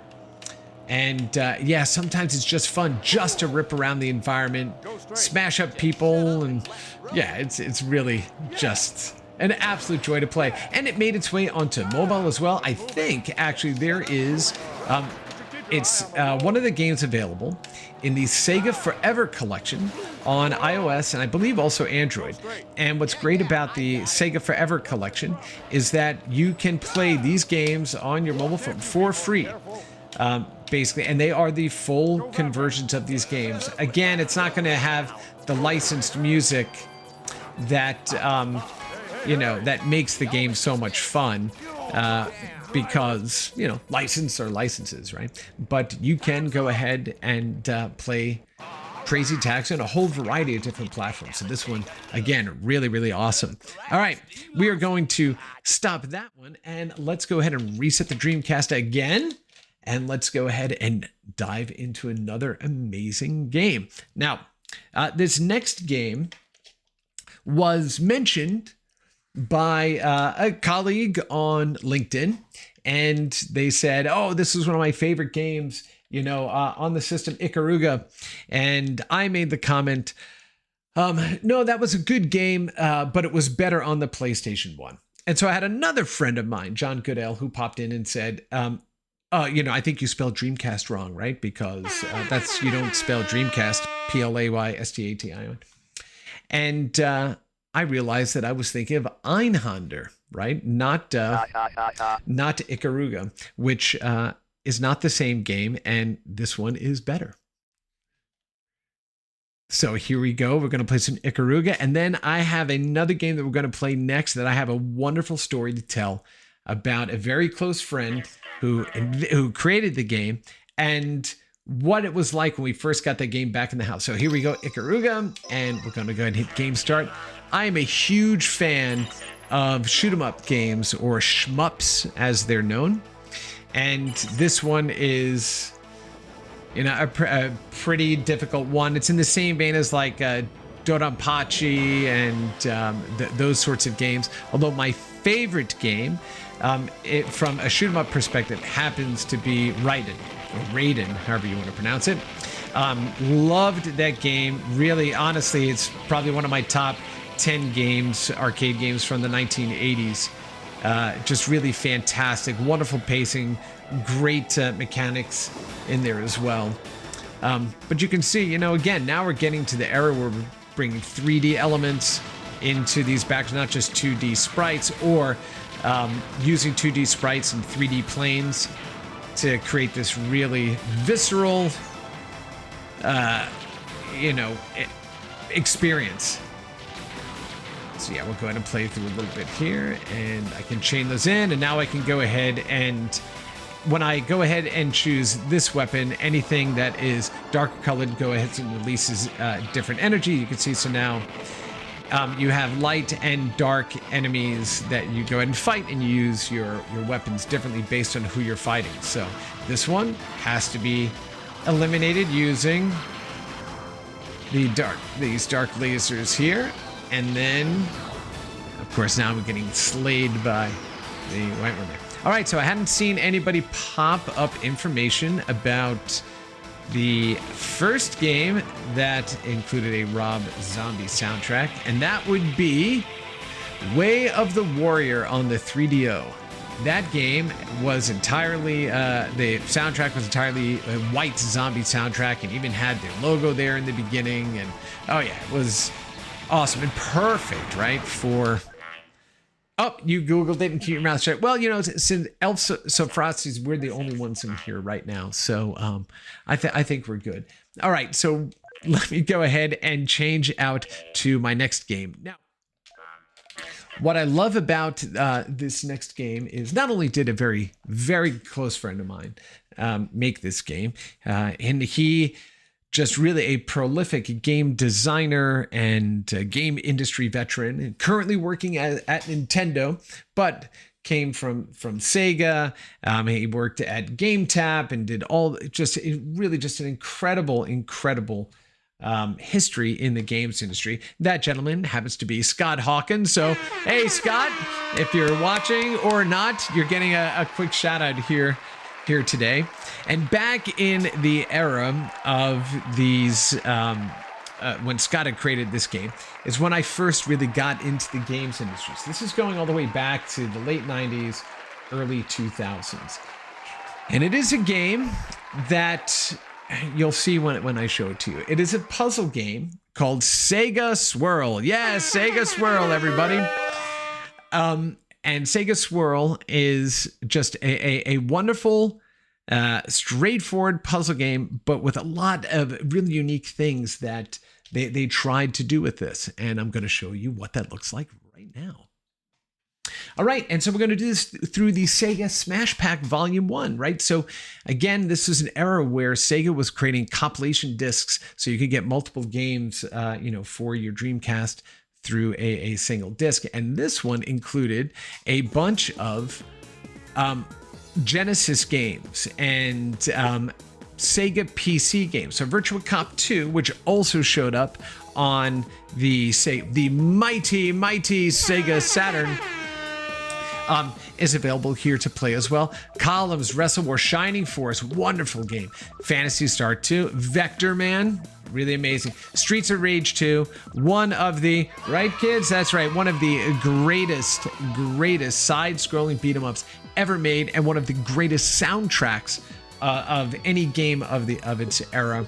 And yeah, sometimes it's just fun just to rip around the environment, smash up people, and yeah, it's really just an absolute joy to play. And it made its way onto mobile as well. I think actually there is, it's one of the games available in the Sega Forever collection on iOS and I believe also Android. And what's great about the Sega Forever collection is that you can play these games on your mobile phone for free. Basically, and they are the full conversions of these games. Again, it's not going to have the licensed music that you know, that makes the game so much fun, because, you know, license or licenses, right? But you can go ahead and play Crazy Taxi on a whole variety of different platforms. So this one, again, really, really awesome. All right, we are going to stop that one, and let's go ahead and reset the Dreamcast again. And let's go ahead and dive into another amazing game. Now, this next game was mentioned by a colleague on LinkedIn, and they said, oh, this is one of my favorite games, you know, on the system, Ikaruga. And I made the comment, no, that was a good game, but it was better on the PlayStation 1. And so I had another friend of mine, John Goodell, who popped in and said, you know, I think you spelled Dreamcast wrong, right? Because you don't spell Dreamcast, P-L-A-Y-S-T-A-T-I-O-N. And I realized that I was thinking of Einhander, right? Not Ikaruga, which is not the same game, and this one is better. So here we go. We're going to play some Ikaruga, and then I have another game that we're going to play next that I have a wonderful story to tell about a very close friend who created the game and what it was like when we first got that game back in the house. So here we go, Ikaruga, and we're going to go ahead and hit game start. I am a huge fan of shoot 'em up games, or shmups as they're known. And this one is, a pretty difficult one. It's in the same vein as like Dodonpachi and those sorts of games. Although my favorite game, from a shoot 'em up perspective, happens to be Raiden, however you want to pronounce it. Loved that game. Really, honestly, it's probably one of my top 10 games, arcade games from the 1980s. Just really fantastic, wonderful pacing, great mechanics in there as well. But you can see, again, now we're getting to the era where we're bringing 3D elements into these backgrounds, not just 2D sprites, or using 2D sprites and 3D planes to create this really visceral, experience. So yeah, we'll go ahead and play through a little bit here, and I can chain those in, and now I can go ahead and, when I go ahead and choose this weapon, anything that is darker colored go ahead and releases different energy. You can see, so now you have light and dark enemies that you go ahead and fight, and you use your weapons differently based on who you're fighting. So this one has to be eliminated using these dark lasers here. And then, of course, now I'm getting slayed by the white one there. All right, so I hadn't seen anybody pop up information about the first game that included a Rob Zombie soundtrack, and that would be Way of the Warrior on the 3DO. That game was entirely, the soundtrack was entirely a white zombie soundtrack, and even had their logo there in the beginning. And oh yeah, it was awesome and perfect, right? You Googled it and keep your mouth shut. Well, since Elf Sophrosties, we're the only ones in here right now. So I think we're good. All right, so let me go ahead and change out to my next game. Now, what I love about this next game is not only did a very, very close friend of mine make this game, and he just really a prolific game designer and game industry veteran, and currently working at Nintendo, but came from Sega. He worked at GameTap and did just an incredible history in the games industry. That gentleman happens to be Scott Hawkins. So, hey, Scott, if you're watching or not, you're getting a quick shout out here today. And back in the era of these, when Scott had created this game, is when I first really got into the games industry. So this is going all the way back to the late 90s, early 2000s. And it is a game that you'll see when I show it to you. It is a puzzle game called Sega Swirl. Yes, Sega Swirl, everybody. And Sega Swirl is just a wonderful, straightforward puzzle game, but with a lot of really unique things that they tried to do with this. And I'm going to show you what that looks like right now. All right, and so we're going to do this through the Sega Smash Pack Volume 1, right? So again, this is an era where Sega was creating compilation discs so you could get multiple games, for your Dreamcast through a single disc. And this one included a bunch of Genesis games and Sega PC games. So Virtua Cop 2, which also showed up on the mighty Sega Saturn, is available here to play as well. Columns, Wrestle War, Shining Force, wonderful game. Phantasy Star 2, Vector Man, really amazing. Streets of Rage 2, one of the, right kids? That's right, one of the greatest side-scrolling beat-em-ups ever made, and one of the greatest soundtracks of any game of its era.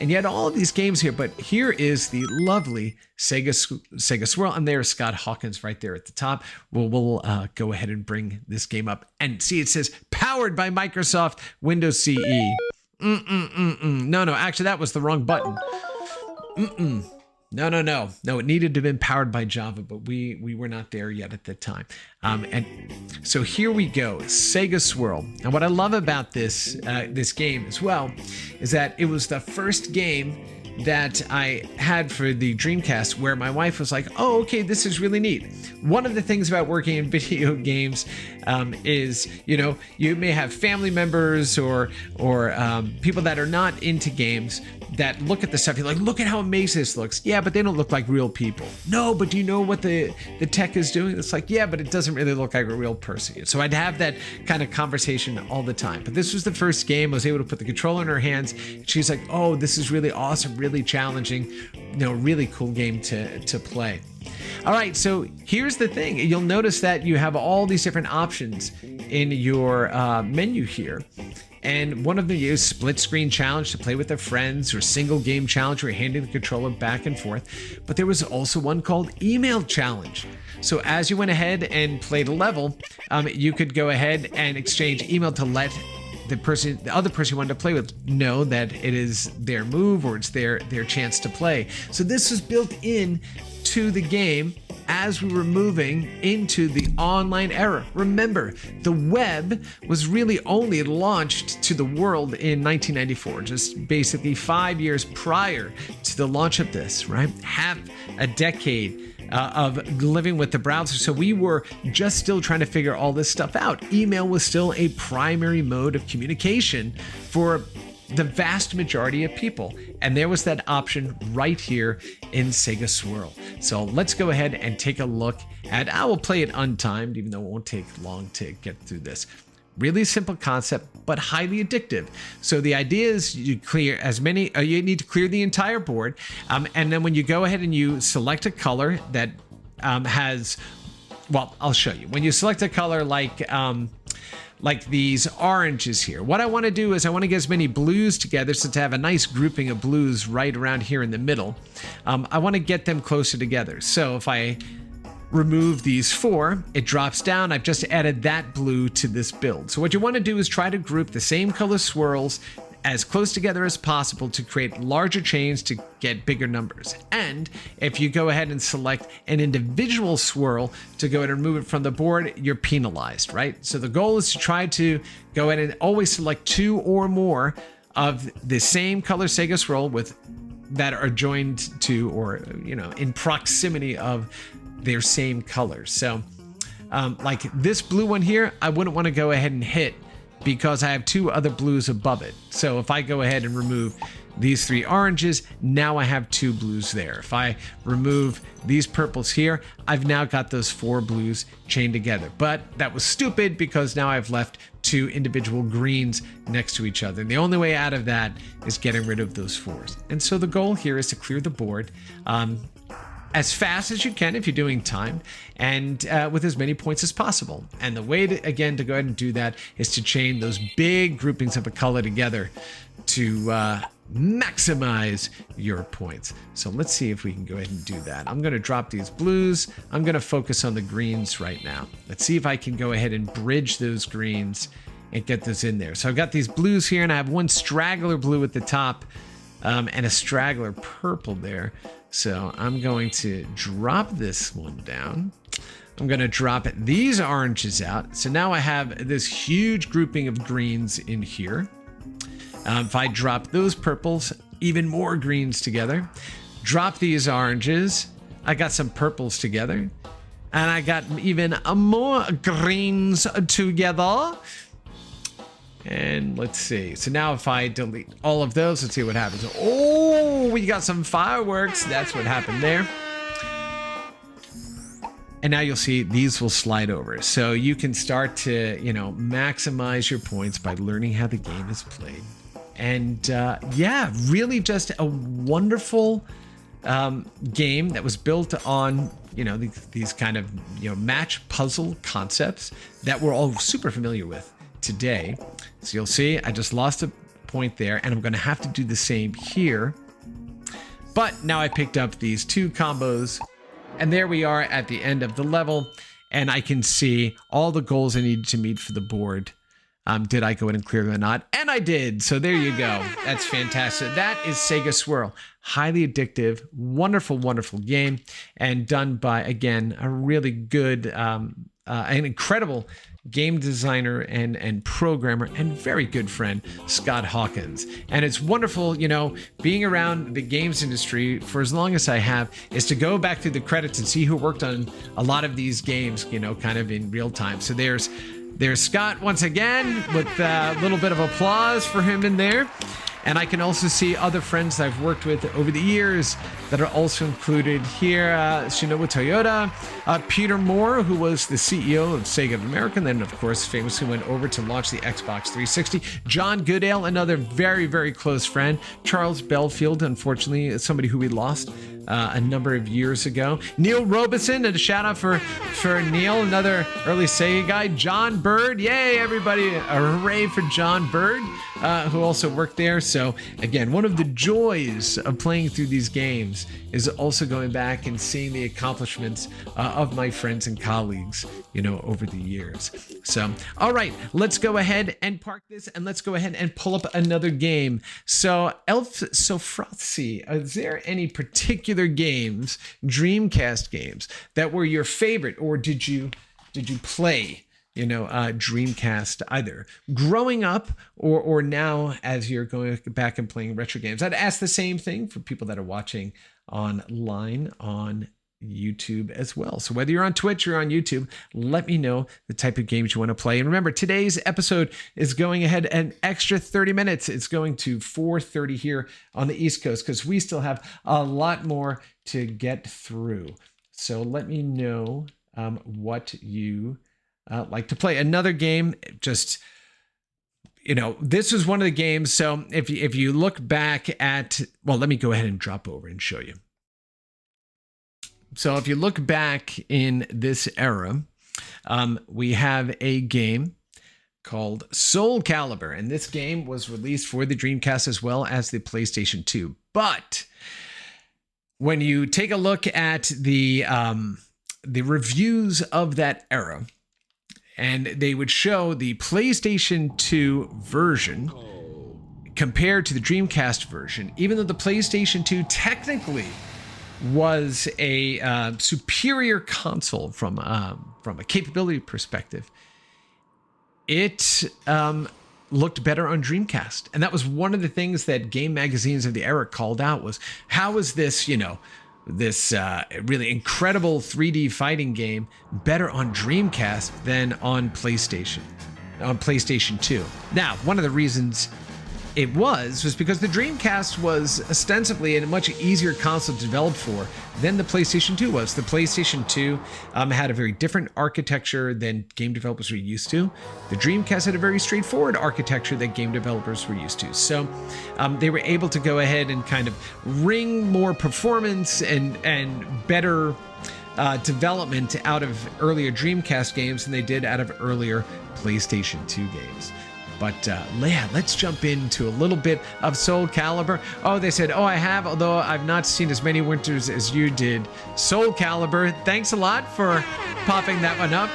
And you had all of these games here, but here is the lovely Sega Swirl, and there's Scott Hawkins right there at the top. We'll go ahead and bring this game up, and see it says powered by Microsoft Windows CE. No, actually that was the wrong button. No, it needed to have been powered by Java, but we were not there yet at that time. And so here we go, Sega Swirl. And what I love about this game as well is that it was the first game that I had for the Dreamcast where my wife was like, oh, okay, this is really neat. One of the things about working in video games is, you know, you may have family members or people that are not into games that look at the stuff. You're like, look at how amazing this looks. Yeah, but they don't look like real people. No, but do you know what the tech is doing? It's like, yeah, but it doesn't really look like a real person. So I'd have that kind of conversation all the time. But this was the first game I was able to put the controller in her hands. She's like, oh, this is really awesome, really challenging, you know, really cool game to play. All right, so here's the thing. You'll notice that you have all these different options in your menu here. And one of them is split screen challenge to play with their friends, or single game challenge where you're handing the controller back and forth. But there was also one called email challenge. So as you went ahead and played a level, you could go ahead and exchange email to let the other person you wanted to play with know that it is their move or it's their chance to play. So this was built in to the game as we were moving into the online era. Remember, the web was really only launched to the world in 1994, just basically 5 years prior to the launch of this, right? Half a decade of living with the browser. So we were just still trying to figure all this stuff out. Email was still a primary mode of communication for the vast majority of people. And there was that option right here in Sega Swirl. So let's go ahead and take a look at, I will play it untimed, even though it won't take long to get through this. Really simple concept, but highly addictive. So the idea is you clear as many, you need to clear the entire board. And then when you go ahead and you select a color that has, well, I'll show you. When you select a color like these oranges here, what I want to do is I want to get as many blues together, so to have a nice grouping of blues right around here in the middle. I want to get them closer together. So if I remove these 4, it drops down. I've just added that blue to this build. So what you want to do is try to group the same color swirls as close together as possible to create larger chains to get bigger numbers. And if you go ahead and select an individual swirl to go ahead and remove it from the board, you're penalized, right? So the goal is to try to go ahead and always select 2 or more of the same color Sega swirl with that are joined to, or, you know, in proximity of their same colors. So like this blue one here, I wouldn't want to go ahead and hit because I have 2 other blues above it. So if I go ahead and remove these 3 oranges, now I have 2 blues there. If I remove these purples here, I've now got those 4 blues chained together. But that was stupid because now I've left 2 individual greens next to each other. And the only way out of that is getting rid of those 4s. And so the goal here is to clear the board as fast as you can if you're doing time, and with as many points as possible. And the way to, again, to go ahead and do that is to chain those big groupings of a color together to maximize your points. So let's see if we can go ahead and do that. I'm going to drop these blues. I'm going to focus on the greens right now. Let's see if I can go ahead and bridge those greens and get those in there. So I've got these blues here, and I have one straggler blue at the top and a straggler purple there. So I'm going to drop this one down. I'm going to drop these oranges out. So now I have this huge grouping of greens in here. If I drop those purples, even more greens together. Drop these oranges. I got some purples together. And I got even more greens together. And let's see. So now if I delete all of those, let's see what happens. Oh, we got some fireworks. That's what happened there. And now you'll see these will slide over. So you can start to, you know, maximize your points by learning how the game is played. And yeah, really just a wonderful game that was built on, you know, these kind of, you know, match puzzle concepts that we're all super familiar with today. So you'll see I just lost a point there, and I'm going to have to do the same here. But now I picked up these 2 combos, and there we are at the end of the level, and I can see all the goals I needed to meet for the board Did I go in and clear them or not? And I did. So there you go. That's fantastic. That is Sega Swirl. Highly addictive, wonderful, wonderful game, and done by, again, a really good, an incredible game designer and programmer and very good friend, Scott Hawkins. And it's wonderful, you know, being around the games industry for as long as I have, is to go back through the credits and see who worked on a lot of these games, you know, kind of in real time. So there's Scott once again, with a little bit of applause for him in there. And I can also see other friends I've worked with over the years that are also included here. Shinobu Toyota, Peter Moore, who was the CEO of Sega of America, and then, of course, famously went over to launch the Xbox 360. John Goodale, another very, very close friend. Charles Belfield, unfortunately, somebody who we lost a number of years ago. Neil Robeson, and a shout out for Neil, another early Sega guy. John Bird, yay, everybody, a hooray for John Bird, who also worked there. So again, one of the joys of playing through these games is also going back and seeing the accomplishments of my friends and colleagues, you know, over the years. So, all right, let's go ahead and park this, and let's go ahead and pull up another game. So, Elf Sofratsi, is there any particular games, Dreamcast games, that were your favorite, or did you play, you know, Dreamcast either growing up or now as you're going back and playing retro games? I'd ask the same thing for people that are watching online on YouTube as well. So whether you're on Twitch or on YouTube, let me know the type of games you want to play. And remember, today's episode is going ahead an extra 30 minutes. It's going to 4:30 here on the East Coast because we still have a lot more to get through. So let me know what you like to play. Another game, just, you know, this was one of the games. So if you look back at, well, let me go ahead and drop over and show you. So if you look back in this era, we have a game called Soul Calibur, and this game was released for the Dreamcast as well as the PlayStation 2. But when you take a look at the reviews of that era, and they would show the PlayStation 2 version compared to the Dreamcast version, even though the PlayStation 2 technically was a superior console from a capability perspective, it looked better on Dreamcast. And that was one of the things that game magazines of the era called out, was how is this, you know, this really incredible 3D fighting game better on Dreamcast than on PlayStation 2. Now, one of the reasons it was because the Dreamcast was ostensibly a much easier console to develop for than the PlayStation 2 was. The PlayStation 2 had a very different architecture than game developers were used to. The Dreamcast had a very straightforward architecture that game developers were used to. So they were able to go ahead and kind of wring more performance and better development out of earlier Dreamcast games than they did out of earlier PlayStation 2 games. But yeah, let's jump into a little bit of Soul Calibur. Oh, they said, oh, I have, although I've not seen as many winters as you did. Soul Calibur, thanks a lot for popping that one up.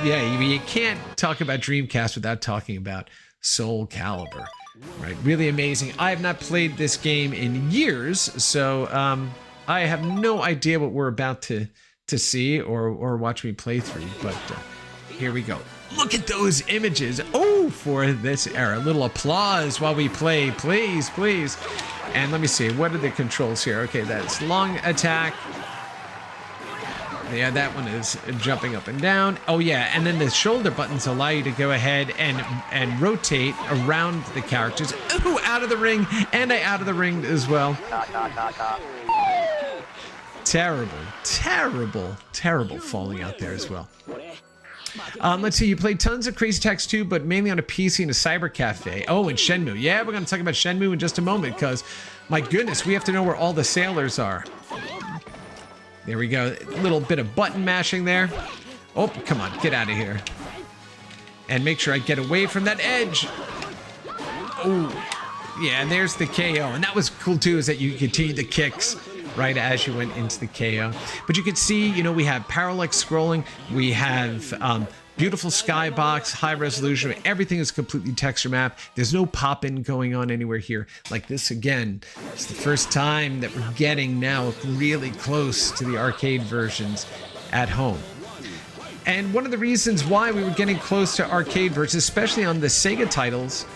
Yeah, you can't talk about Dreamcast without talking about Soul Calibur, right? Really amazing. I have not played this game in years, so I have no idea what we're about to see or watch me play through, but here we go. Look at those images. Oh, for this era. A little applause while we play, please, please. And let me see, what are the controls here? Okay, that's long attack. Yeah, that one is jumping up and down. Oh yeah, and then the shoulder buttons allow you to go ahead and rotate around the characters. Ooh, out of the ring, and out of the ring as well. Terrible, terrible, terrible falling out there as well. Let's see, you played tons of Crazy Taxi 2, but mainly on a PC and a cyber cafe. Oh, and Shenmue. Yeah, we're going to talk about Shenmue in just a moment, because, my goodness, we have to know where all the sailors are. There we go. A little bit of button mashing there. Oh, come on, get out of here. And make sure I get away from that edge. Oh, yeah, and there's the KO. And that was cool, too, is that you continue the kicks right as you went into the KO. But you can see, you know, we have parallax scrolling, we have Beautiful skybox, high resolution. Everything is completely texture map. There's no pop-in going on anywhere here. Like this again, it's the first time that we're getting now really close to the arcade versions at home. And one of the reasons why we were getting close to arcade versions, especially on the Sega titles,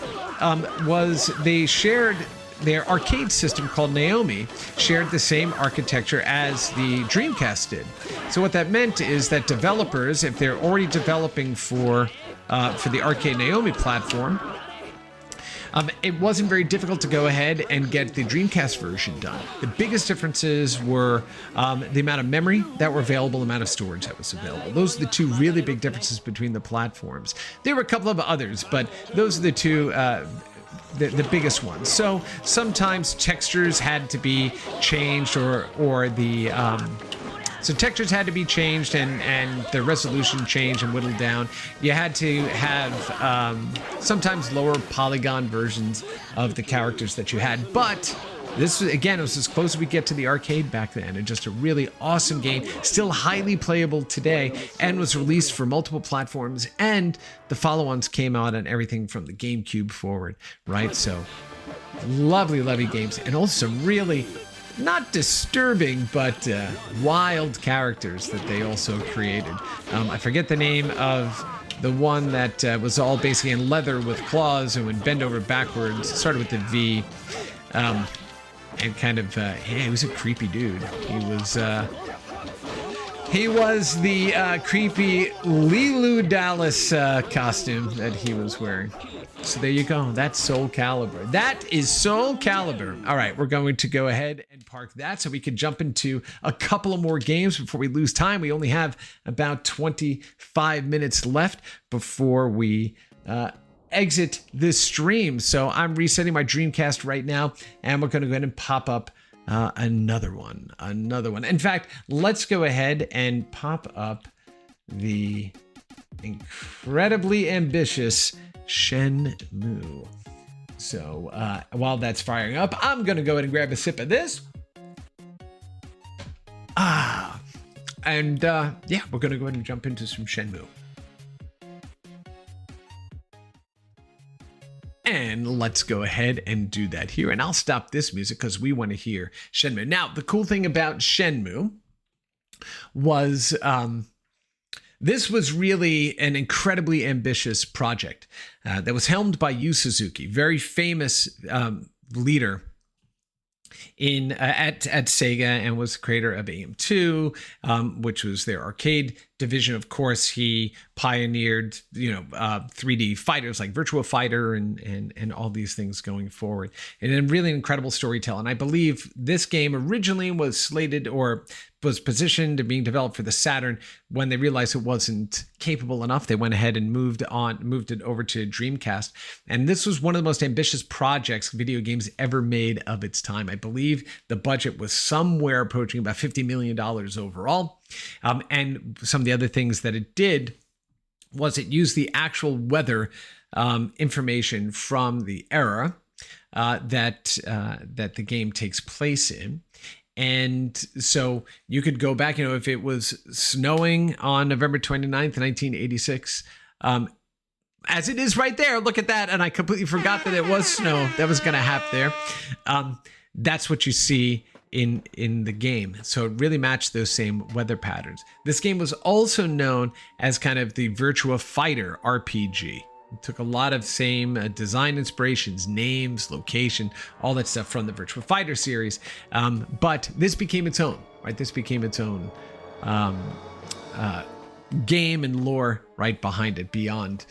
was they shared their arcade system called Naomi, shared the same architecture as the Dreamcast did. So what that meant is that developers, if they're already developing for the arcade Naomi platform, it wasn't very difficult to go ahead and get the Dreamcast version done. The biggest differences were the amount of memory that were available, the amount of storage that was available. Those are the two really big differences between the platforms. There were a couple of others, but those are the two the biggest ones. So sometimes textures had to be changed, or the so textures had to be changed, and the resolution changed and whittled down. You had to have sometimes lower polygon versions of the characters that you had. But this, again, it was as close as we get to the arcade back then, and just a really awesome game, still highly playable today, and was released for multiple platforms, and the follow-ons came out on everything from the GameCube forward, right? So lovely, lovely games, and also some really not disturbing, but wild characters that they also created. I forget the name of the one that was all basically in leather with claws and would bend over backwards. It started with the V. And kind of, yeah, he was a creepy dude. He was the creepy Leeloo Dallas costume that he was wearing. So there you go. That's Soul Calibur. That is Soul Calibur. All right, we're going to go ahead and park that so we can jump into a couple of more games before we lose time. We only have about 25 minutes left before we exit this stream. So I'm resetting my Dreamcast right now, and we're going to go ahead and pop up another one. In fact, let's go ahead and pop up the incredibly ambitious Shenmue. So while that's firing up, I'm going to go ahead and grab a sip of this. And yeah, we're going to go ahead and jump into some Shenmue. And let's go ahead and do that here. And I'll stop this music because we want to hear Shenmue. Now, the cool thing about Shenmue was this was really an incredibly ambitious project that was helmed by Yu Suzuki, very famous leader at Sega, and was the creator of AM2, which was their arcade division. Of course, he pioneered 3D fighters like Virtua Fighter and all these things going forward, and a really incredible storytelling. And I believe this game originally was slated or was positioned and being developed for the Saturn. When they realized it wasn't capable enough, they went ahead and moved it over to Dreamcast. And this was one of the most ambitious projects video games ever made of its time. I believe the budget was somewhere approaching about $50 million overall. And some of the other things that it did was it used the actual weather information from the era that the game takes place in. And so you could go back, if it was snowing on November 29th, 1986, as it is right there, look at that. And I completely forgot that it was snow that was going to happen there. That's what you see in the game. So it really matched those same weather patterns. This game was also known as kind of the Virtua Fighter RPG. It took a lot of same design inspirations, names, location, all that stuff from the Virtua Fighter series. But this became its own, right? This became its own game and lore right behind it, beyond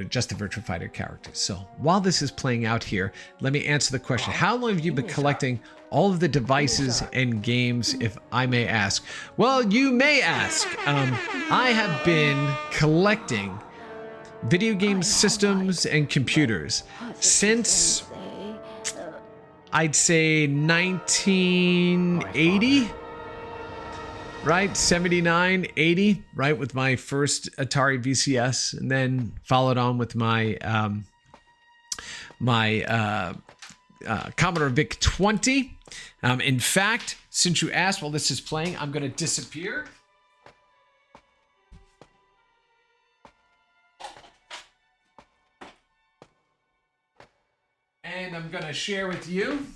just the Virtua Fighter characters. So while this is playing out here, let me answer the question. How long have you been collecting all of the devices and games, if I may ask? Well, you may ask. I have been collecting video game systems and computers since, I'd say, 1980, right? 79, 80, right? With my first Atari VCS, and then followed on with my Commodore VIC-20. In fact, since you asked while this is playing, I'm going to disappear. and I'm going to share with you.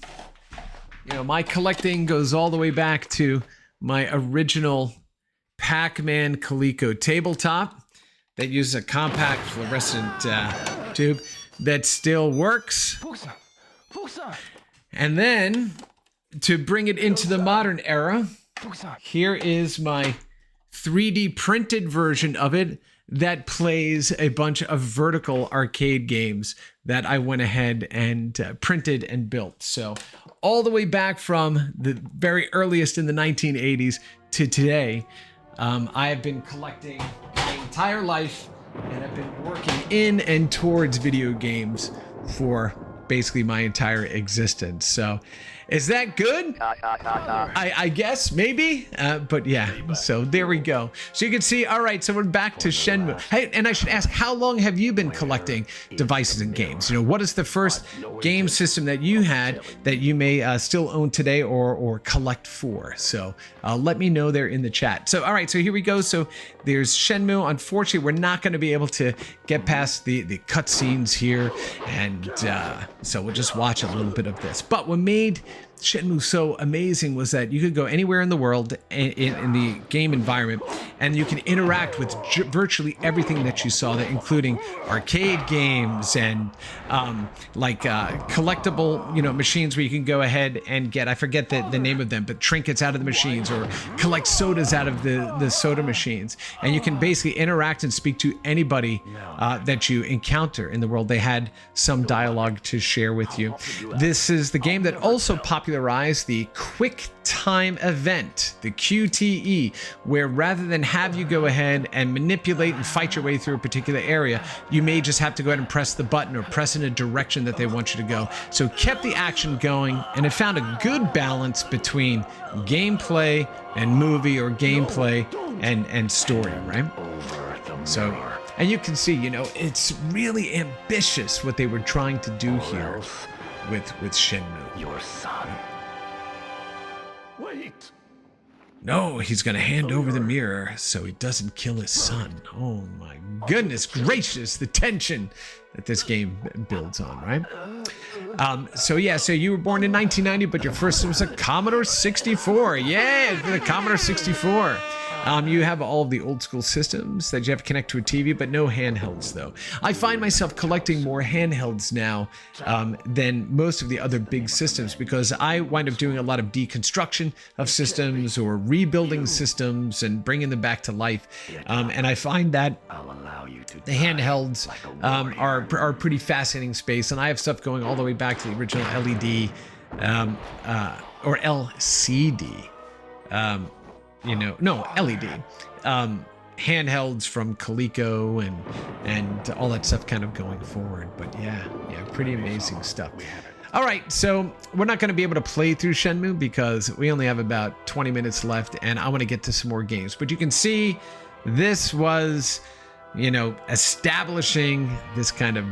You know, my collecting goes all the way back to my original Pac-Man Coleco tabletop that uses a compact fluorescent tube that still works. And then, to bring it into the modern era, here is my 3D printed version of it that plays a bunch of vertical arcade games that I went ahead and printed and built. So all the way back from the very earliest in the 1980s to today, I have been collecting my entire life, and I've been working in and towards video games for basically my entire existence. So is that good? I guess, maybe. But yeah, so there we go. So you can see, all right, so we're back to Shenmue. Hey, and I should ask, how long have you been collecting devices and games? You know, what is the first game system that you had that you may still own today or collect for? So let me know there in the chat. So, all right, so here we go. So there's Shenmue. Unfortunately, we're not going to be able to get past the cutscenes here. And so we'll just watch a little bit of this. But what made Shenmue so amazing was that you could go anywhere in the world in the game environment, and you can interact with virtually everything that you saw there, including arcade games and collectible, you know, machines where you can go ahead and get, I forget the name of them, but trinkets out of the machines, or collect sodas out of the soda machines. And you can basically interact and speak to anybody that you encounter in the world. They had some dialogue to share with you. This is the game that also popularized the quick time event, the QTE, where rather than have you go ahead and manipulate and fight your way through a particular area, you may just have to go ahead and press the button or press in a direction that they want you to go. So it kept the action going, and it found a good balance between gameplay and movie, or gameplay and story, right? So, and you can see, you know, it's really ambitious what they were trying to do here with Shenmue. Your son. Wait. No, he's going to hand over the mirror so he doesn't kill his son. Oh my goodness gracious, the tension that this game builds on, right? So you were born in 1990, but your first was a Commodore 64. Yeah, the Commodore 64. You have all of the old school systems that you have to connect to a TV, but no handhelds though. I find myself collecting more handhelds now than most of the other big systems, because I wind up doing a lot of deconstruction of systems or rebuilding systems and bringing them back to life. And I find that the handhelds are a pretty fascinating space. And I have stuff going all the way back to the original LED or LCD. LED. Handhelds from Coleco and all that stuff kind of going forward. But yeah, pretty amazing stuff. All right, so we're not going to be able to play through Shenmue because we only have about 20 minutes left, and I want to get to some more games. But you can see this was, you know, establishing this kind of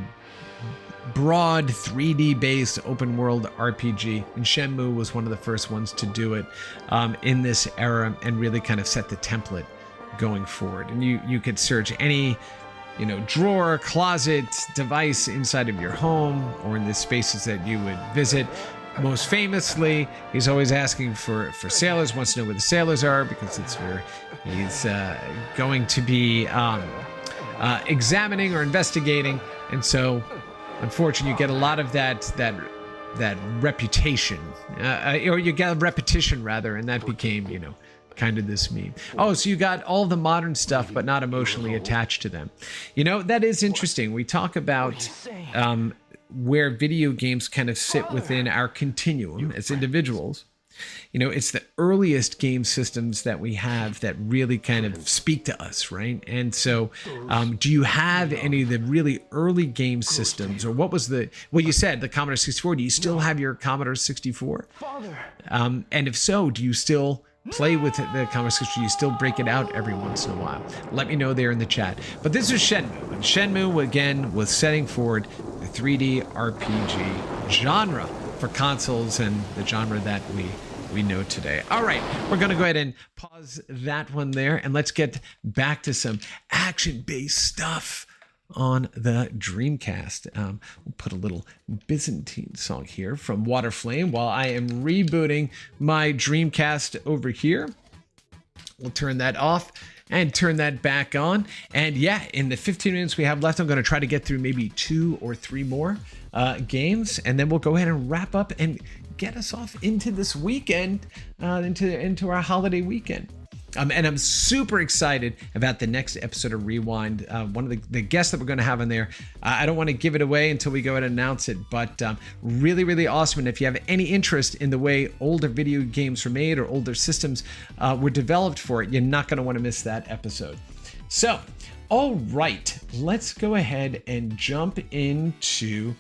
broad 3D based open world RPG, and Shenmue was one of the first ones to do it in this era and really kind of set the template going forward. And you could search any, you know, drawer, closet, device inside of your home or in the spaces that you would visit. Most famously, he's always asking for sailors, wants to know where the sailors are, because it's where he's going to be examining or investigating. And so unfortunately, you get a lot of that reputation, or you get a repetition rather, and that became, you know, kind of this meme. Oh, so you got all the modern stuff, but not emotionally attached to them. You know, that is interesting. We talk about where video games kind of sit within our continuum as individuals. You know, it's the earliest game systems that we have that really kind of speak to us, right? And so, do you have any of the really early game systems, or what was you said the Commodore 64, do you still have your Commodore 64? And if so, do you still play with the Commodore 64? Do you still break it out every once in a while? Let me know there in the chat. But this is Shenmue, and Shenmue, again, was setting forward the 3D RPG genre for consoles and the genre that we know today. All right, we're going to go ahead and pause that one there, and let's get back to some action-based stuff on the Dreamcast. We'll put a little Byzantine song here from Waterflame while I am rebooting my Dreamcast over here. We'll turn that off and turn that back on. And yeah, in the 15 minutes we have left, I'm going to try to get through maybe 2 or 3 more games, and then we'll go ahead and wrap up and get us off into this weekend, into our holiday weekend. And I'm super excited about the next episode of Rewind. One of the guests that we're going to have in there, I don't want to give it away until we go ahead and announce it, but really, really awesome. And if you have any interest in the way older video games were made or older systems were developed for it, you're not going to want to miss that episode. So, all right, let's go ahead and jump into...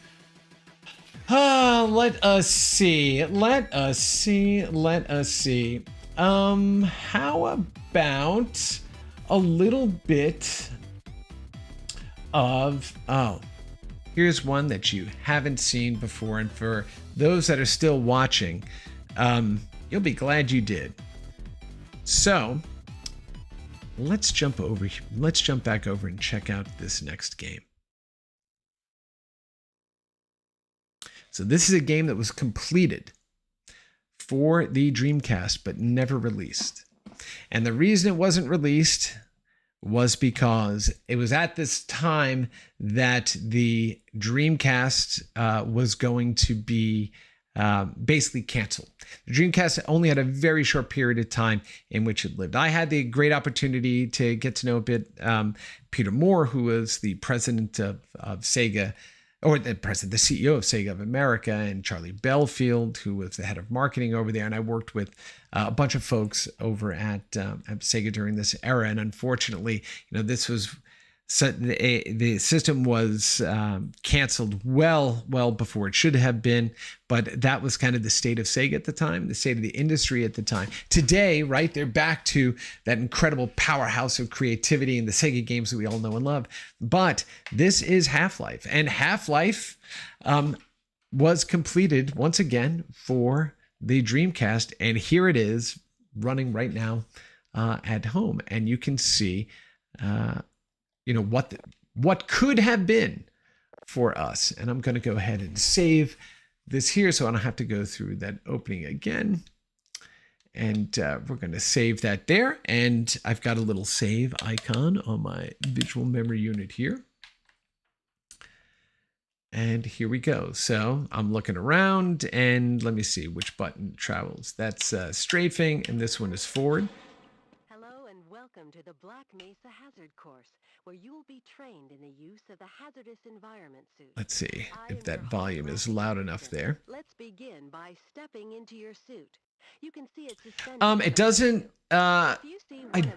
let us see. How about a little bit of, here's one that you haven't seen before. And for those that are still watching, you'll be glad you did. So let's jump back over and check out this next game. So this is a game that was completed for the Dreamcast, but never released. And the reason it wasn't released was because it was at this time that the Dreamcast was going to be basically canceled. The Dreamcast only had a very short period of time in which it lived. I had the great opportunity to get to know a bit Peter Moore, who was the president of Sega, or the CEO of Sega of America, and Charlie Belfield, who was the head of marketing over there. And I worked with a bunch of folks over at Sega during this era. And unfortunately, this was the system was canceled well before it should have been. But that was kind of the state of Sega at the time, the state of the industry at the time. Today, right, they're back to that incredible powerhouse of creativity and the Sega games that we all know and love. But this is Half-Life, and Half-Life was completed once again for the Dreamcast, and here it is running right now at home, and you can see what could have been for us. And I'm going to go ahead and save this here so I don't have to go through that opening again. And we're going to save that there. And I've got a little save icon on my visual memory unit here. And here we go. So I'm looking around, and let me see which button travels. That's strafing, and this one is forward. Hello and welcome to the Black Mesa Hazard Course, where you will be trained in the use of the hazardous environment suit. Let's see if that volume is loud enough there. Let's begin by stepping into your suit. You can see it suspended. It doesn't, I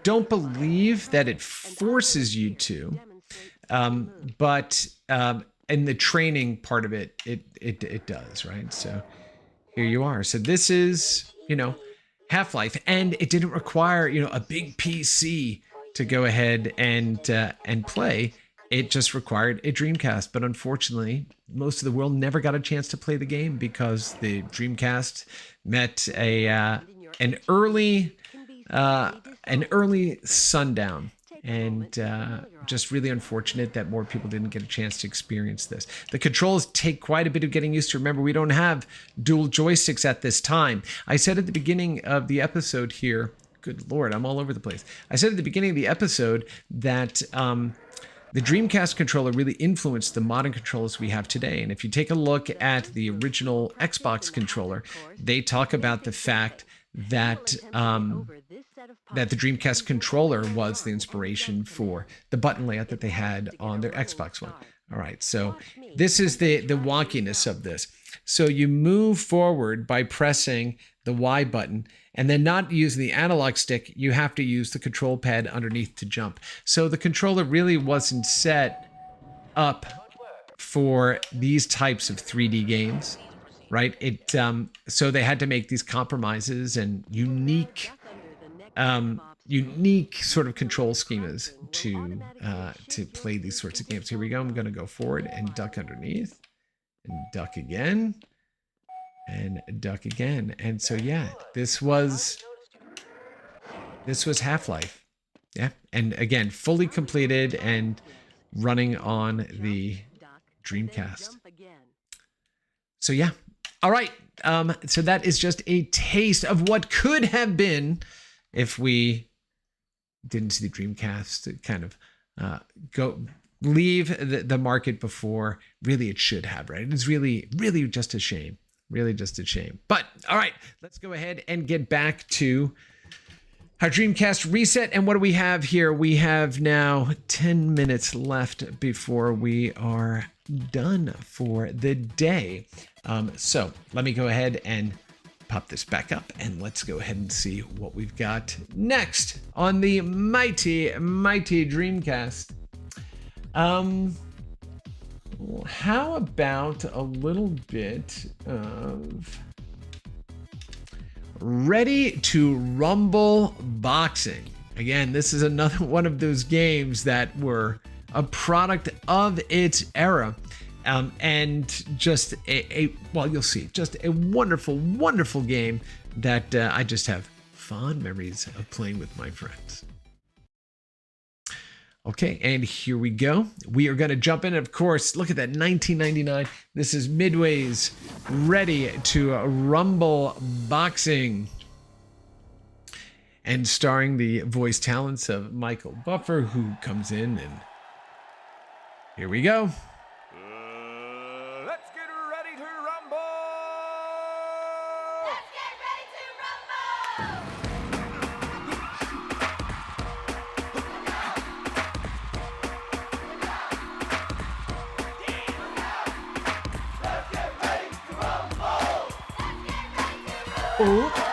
don't believe that it forces you to, but in the training part of it, it does, right? So here you are. So this is, Half-Life, and it didn't require, a big PC to go ahead and play. It just required a Dreamcast. But unfortunately, most of the world never got a chance to play the game because the Dreamcast met an early sundown, and just really unfortunate that more people didn't get a chance to experience this. The controls take quite a bit of getting used to. Remember, we don't have dual joysticks at this time. I said at the beginning of the episode here, good Lord, I'm all over the place. I said at the beginning of the episode that the Dreamcast controller really influenced the modern controllers we have today. And if you take a look at the original Xbox controller, they talk about the fact that that the Dreamcast controller was the inspiration for the button layout that they had on their Xbox One. All right, so this is the wonkiness of this. So you move forward by pressing the Y button, and then not using the analog stick, you have to use the control pad underneath to jump. So the controller really wasn't set up for these types of 3D games, right? So they had to make these compromises and unique sort of control schemas to play these sorts of games. Here we go. I'm going to go forward and duck underneath, and duck again, and duck again. And so yeah, this was Half-Life. Yeah, and again, fully completed and running on the Dreamcast. So yeah. All right. So that is just a taste of what could have been if we didn't see the Dreamcast to kind of leave the market before really it should have, right? It's really just a shame. Really just a shame. But all right, let's go ahead and get back to our Dreamcast reset. And what do we have here? We have now 10 minutes left before we are done for the day. So let me go ahead and pop this back up and let's go ahead and see what we've got next on the mighty Dreamcast. How about a little bit of Ready to Rumble Boxing? Again, this is another one of those games that were a product of its era. And just well, you'll see, just a wonderful game that I just have fond memories of playing with my friends. Okay, and here we go. We are going to jump in. Of course, look at that, 1999. This is Midway's Ready to Rumble Boxing. And starring the voice talents of Michael Buffer, who comes in, and here we go. Let's get ready to rumble! Let's get ready to rumble!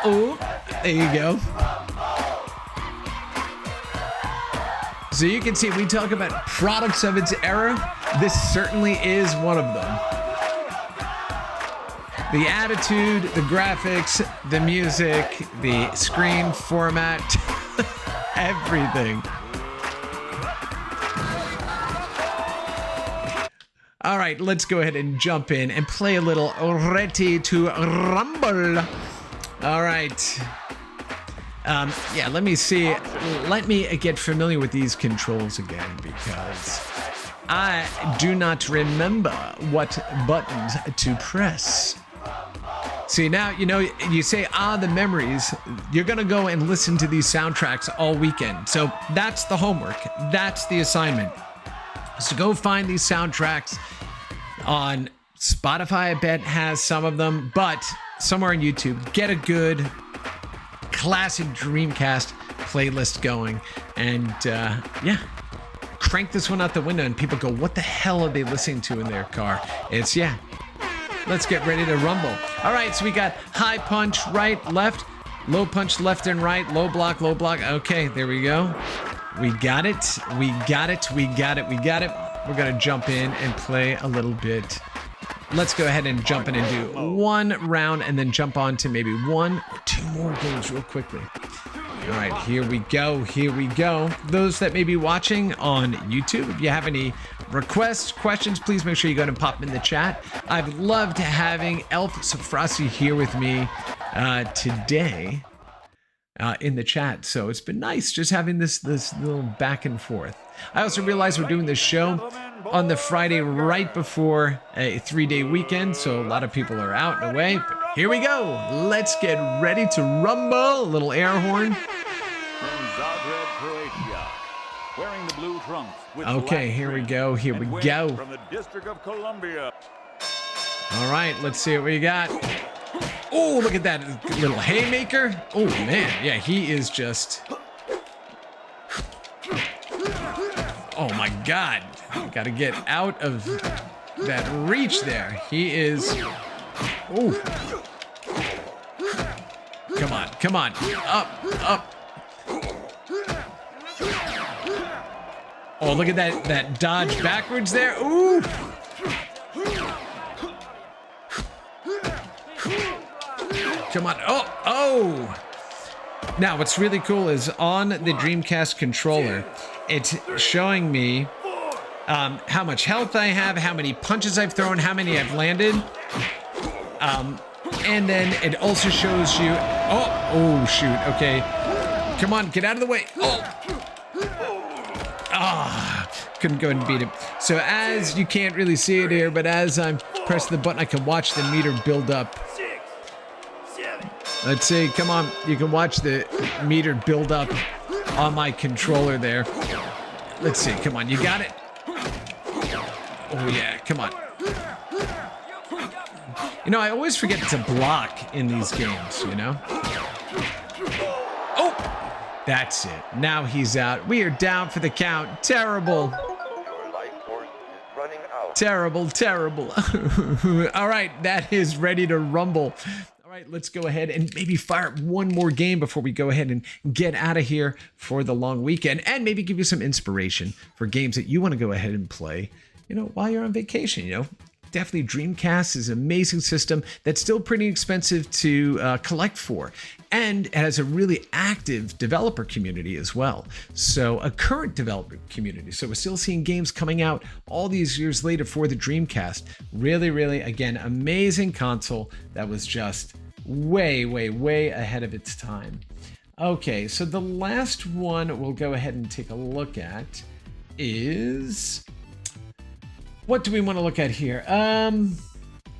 Oh, there you go. So you can see, we talk about products of its era. This certainly is one of them. The attitude, the graphics, the music, the screen format, everything. All right, let's go ahead and jump in and play a little Ready to Rumble. All right. Yeah, let me see. Let me get familiar with these controls again, because I do not remember what buttons to press. See, now, you know, you say, the memories. You're going to go and listen to these soundtracks all weekend. So that's the homework. That's the assignment. So go find these soundtracks on Spotify. I bet has some of them, but somewhere on YouTube, get a good classic Dreamcast playlist going, and yeah, crank this one out the window and people go, what the hell are they listening to in their car? It's, yeah, let's get ready to rumble. All right, so we got high punch, right, left, low punch, left and right, low block. Okay, there we go. We got it. We're gonna jump in and play a little bit. Let's go ahead and jump in and do one round and then jump on to maybe one or two more games real quickly. All right, here we go. Those that may be watching on YouTube, if you have any requests, questions, please make sure you go and pop them in the chat. I've loved having Elf Sofrasi here with me today in the chat. So it's been nice just having this little back and forth. I also realized we're doing this show on the Friday right before a 3-day weekend, so a lot of people are out and away. But here we go. Let's get ready to rumble. A little air horn. From Zagreb, Croatia, wearing the blue trunks with Okay, here we go. from the District of Columbia. All right, let's see what we got. Oh, look at that little haymaker. Oh, man. Yeah, he is just... Oh, my God. Got to get out of that reach there. He is... Oh. Come on. Up. Oh, look at that dodge backwards there. Ooh. Come on. Oh. Now, what's really cool is on the Dreamcast controller, it's showing me how much health I have, how many punches I've thrown, how many I've landed. And then it also shows you... Oh, shoot. Okay. Come on, get out of the way. couldn't go ahead and beat him. So as you can't really see it here, but as I'm pressing the button, I can watch the meter build up. Let's see, come on. You can watch the meter build up on my controller there. Let's see, come on, you got it? Oh yeah, come on. You know, I always forget to block in these games, you know? Oh, that's it. Now he's out. We are down for the count. Terrible. Your life force is running out. Terrible, terrible. All right, that is ready to rumble. All right, let's go ahead and maybe fire up one more game before we go ahead and get out of here for the long weekend, and maybe give you some inspiration for games that you want to go ahead and play, you know, while you're on vacation, you know. Definitely Dreamcast is an amazing system that's still pretty expensive to collect for. And it has a really active developer community as well. So a current developer community. So we're still seeing games coming out all these years later for the Dreamcast. Really, really, again, amazing console that was just way, way, way ahead of its time. Okay, so the last one we'll go ahead and take a look at is... What do we want to look at here?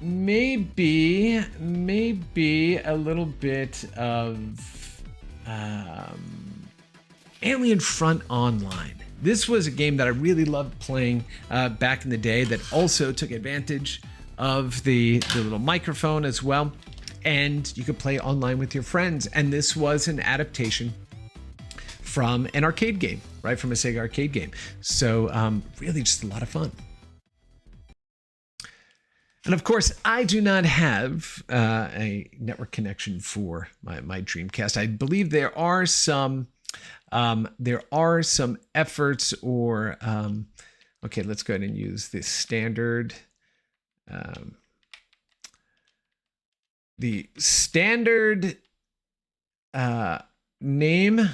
Maybe a little bit of Alien Front Online. This was a game that I really loved playing back in the day that also took advantage of the little microphone as well. And you could play online with your friends. And this was an adaptation from an arcade game, right? From a Sega arcade game. So really just a lot of fun. And of course, I do not have a network connection for my Dreamcast. I believe there are some efforts, or okay, let's go ahead and use the standard name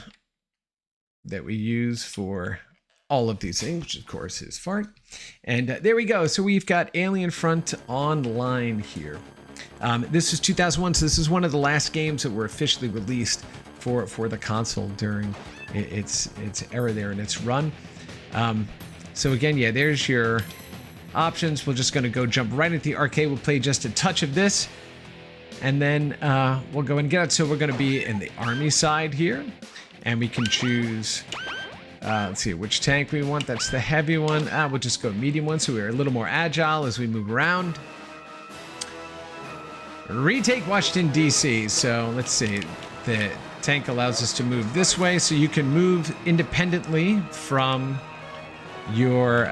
that we use for all of these things, which of course is fart. And there we go. So we've got Alien Front Online here. This is 2001, so this is one of the last games that were officially released for the console during its era there and its run. So again, yeah, there's your options. We're just going to go jump right into the arcade. We'll play just a touch of this, and then we'll go and get it. So we're going to be in the army side here, and we can choose... let's see which tank we want. That's the heavy one. We'll just go medium one, so we're a little more agile as we move around. Retake Washington, D.C. So let's see. The tank allows us to move this way, so you can move independently from your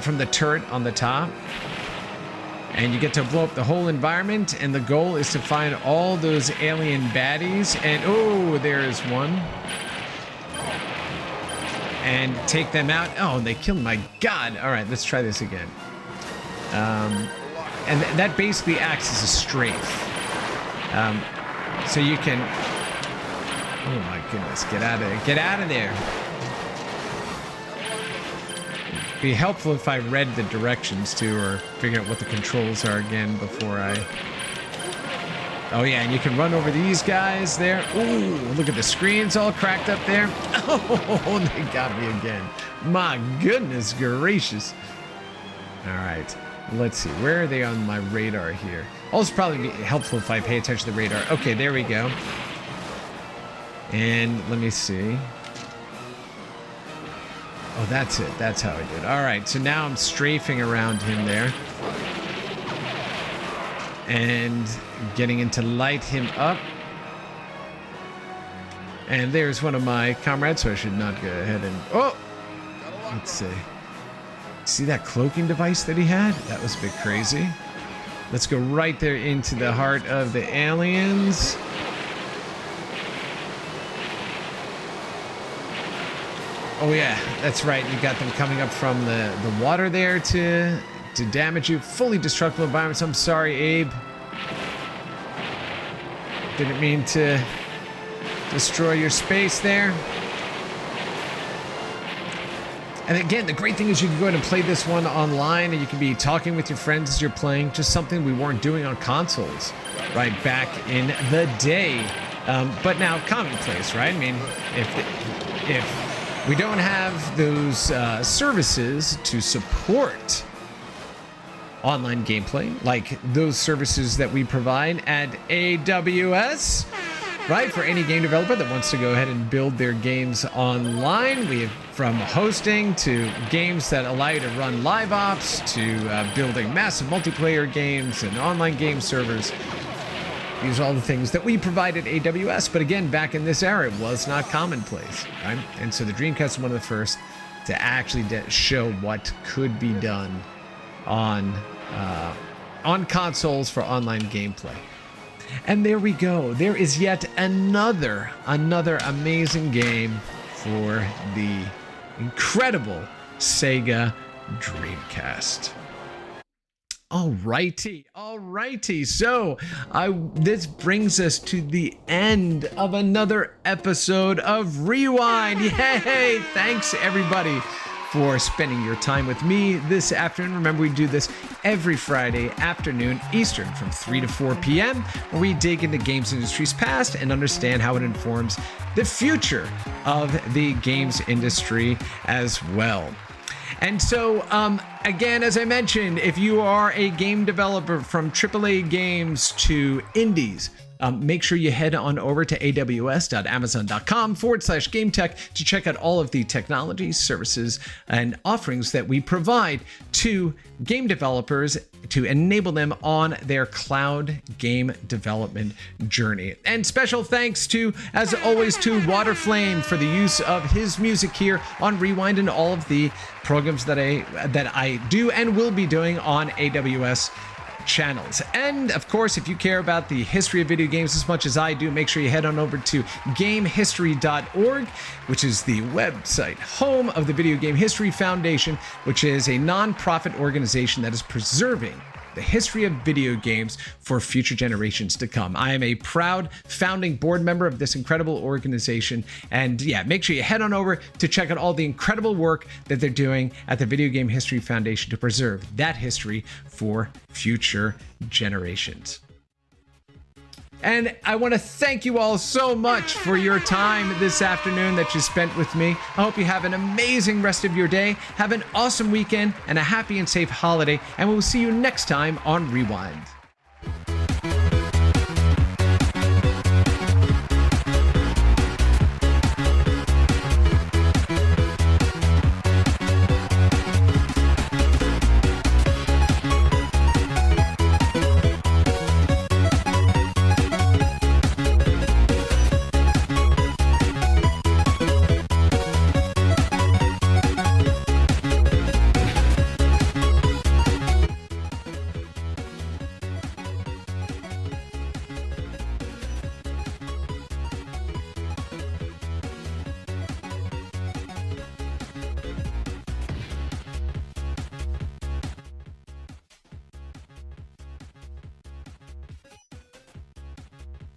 from the turret on the top. And you get to blow up the whole environment, and the goal is to find all those alien baddies. And oh, there is one. And take them out. Oh, they killed my god. All right, let's try this again. And that basically acts as a strafe. So you can... Oh my goodness, get out of there. Get out of there. It'd be helpful if I read the directions too, or figure out what the controls are again before I... Oh yeah, and you can run over these guys there. Ooh, look at the screens all cracked up there. Oh, they got me again. My goodness gracious. All right, let's see. Where are they on my radar here? Also probably be helpful if I pay attention to the radar. Okay, there we go. And let me see. Oh, that's it. That's how I did. All right, so now I'm strafing around him there. And getting in to light him up. And there's one of my comrades, so I should not go ahead and... Oh! Let's see. See that cloaking device that he had? That was a bit crazy. Let's go right there into the heart of the aliens. Oh yeah, that's right. You got them coming up from the water there to damage you. Fully destructible environments. I'm sorry, Abe. Didn't mean to destroy your space there. And again, the great thing is you can go ahead and play this one online, and you can be talking with your friends as you're playing. Just something we weren't doing on consoles right back in the day. But now commonplace, right? I mean, if we don't have those services to support online gameplay like those services that we provide at AWS, right? For any game developer that wants to go ahead and build their games online, we have from hosting to games that allow you to run live ops to building massive multiplayer games and online game servers. These are all the things that we provide at AWS. But again, back in this era, it was not commonplace, right? And so the Dreamcast is one of the first to actually show what could be done on consoles for online gameplay. And there we go. There is yet another amazing game for the incredible Sega Dreamcast. Alrighty. So this brings us to the end of another episode of Rewind. Yay! Thanks everybody for spending your time with me this afternoon. Remember, we do this every Friday afternoon Eastern from 3 to 4 p.m. where we dig into games industry's past and understand how it informs the future of the games industry as well. And so, again, as I mentioned, if you are a game developer from AAA games to indies, make sure you head on over to aws.amazon.com/gametech to check out all of the technologies, services, and offerings that we provide to game developers to enable them on their cloud game development journey. And special thanks to, as always, to Waterflame for the use of his music here on Rewind and all of the programs that I do and will be doing on AWS channels. And of course, if you care about the history of video games as much as I do, make sure you head on over to gamehistory.org, which is the website home of the Video Game History Foundation, which is a non-profit organization that is preserving the history of video games for future generations to come. I am a proud founding board member of this incredible organization. And yeah, make sure you head on over to check out all the incredible work that they're doing at the Video Game History Foundation to preserve that history for future generations. And I want to thank you all so much for your time this afternoon that you spent with me. I hope you have an amazing rest of your day. Have an awesome weekend and a happy and safe holiday. And we'll see you next time on Rewind.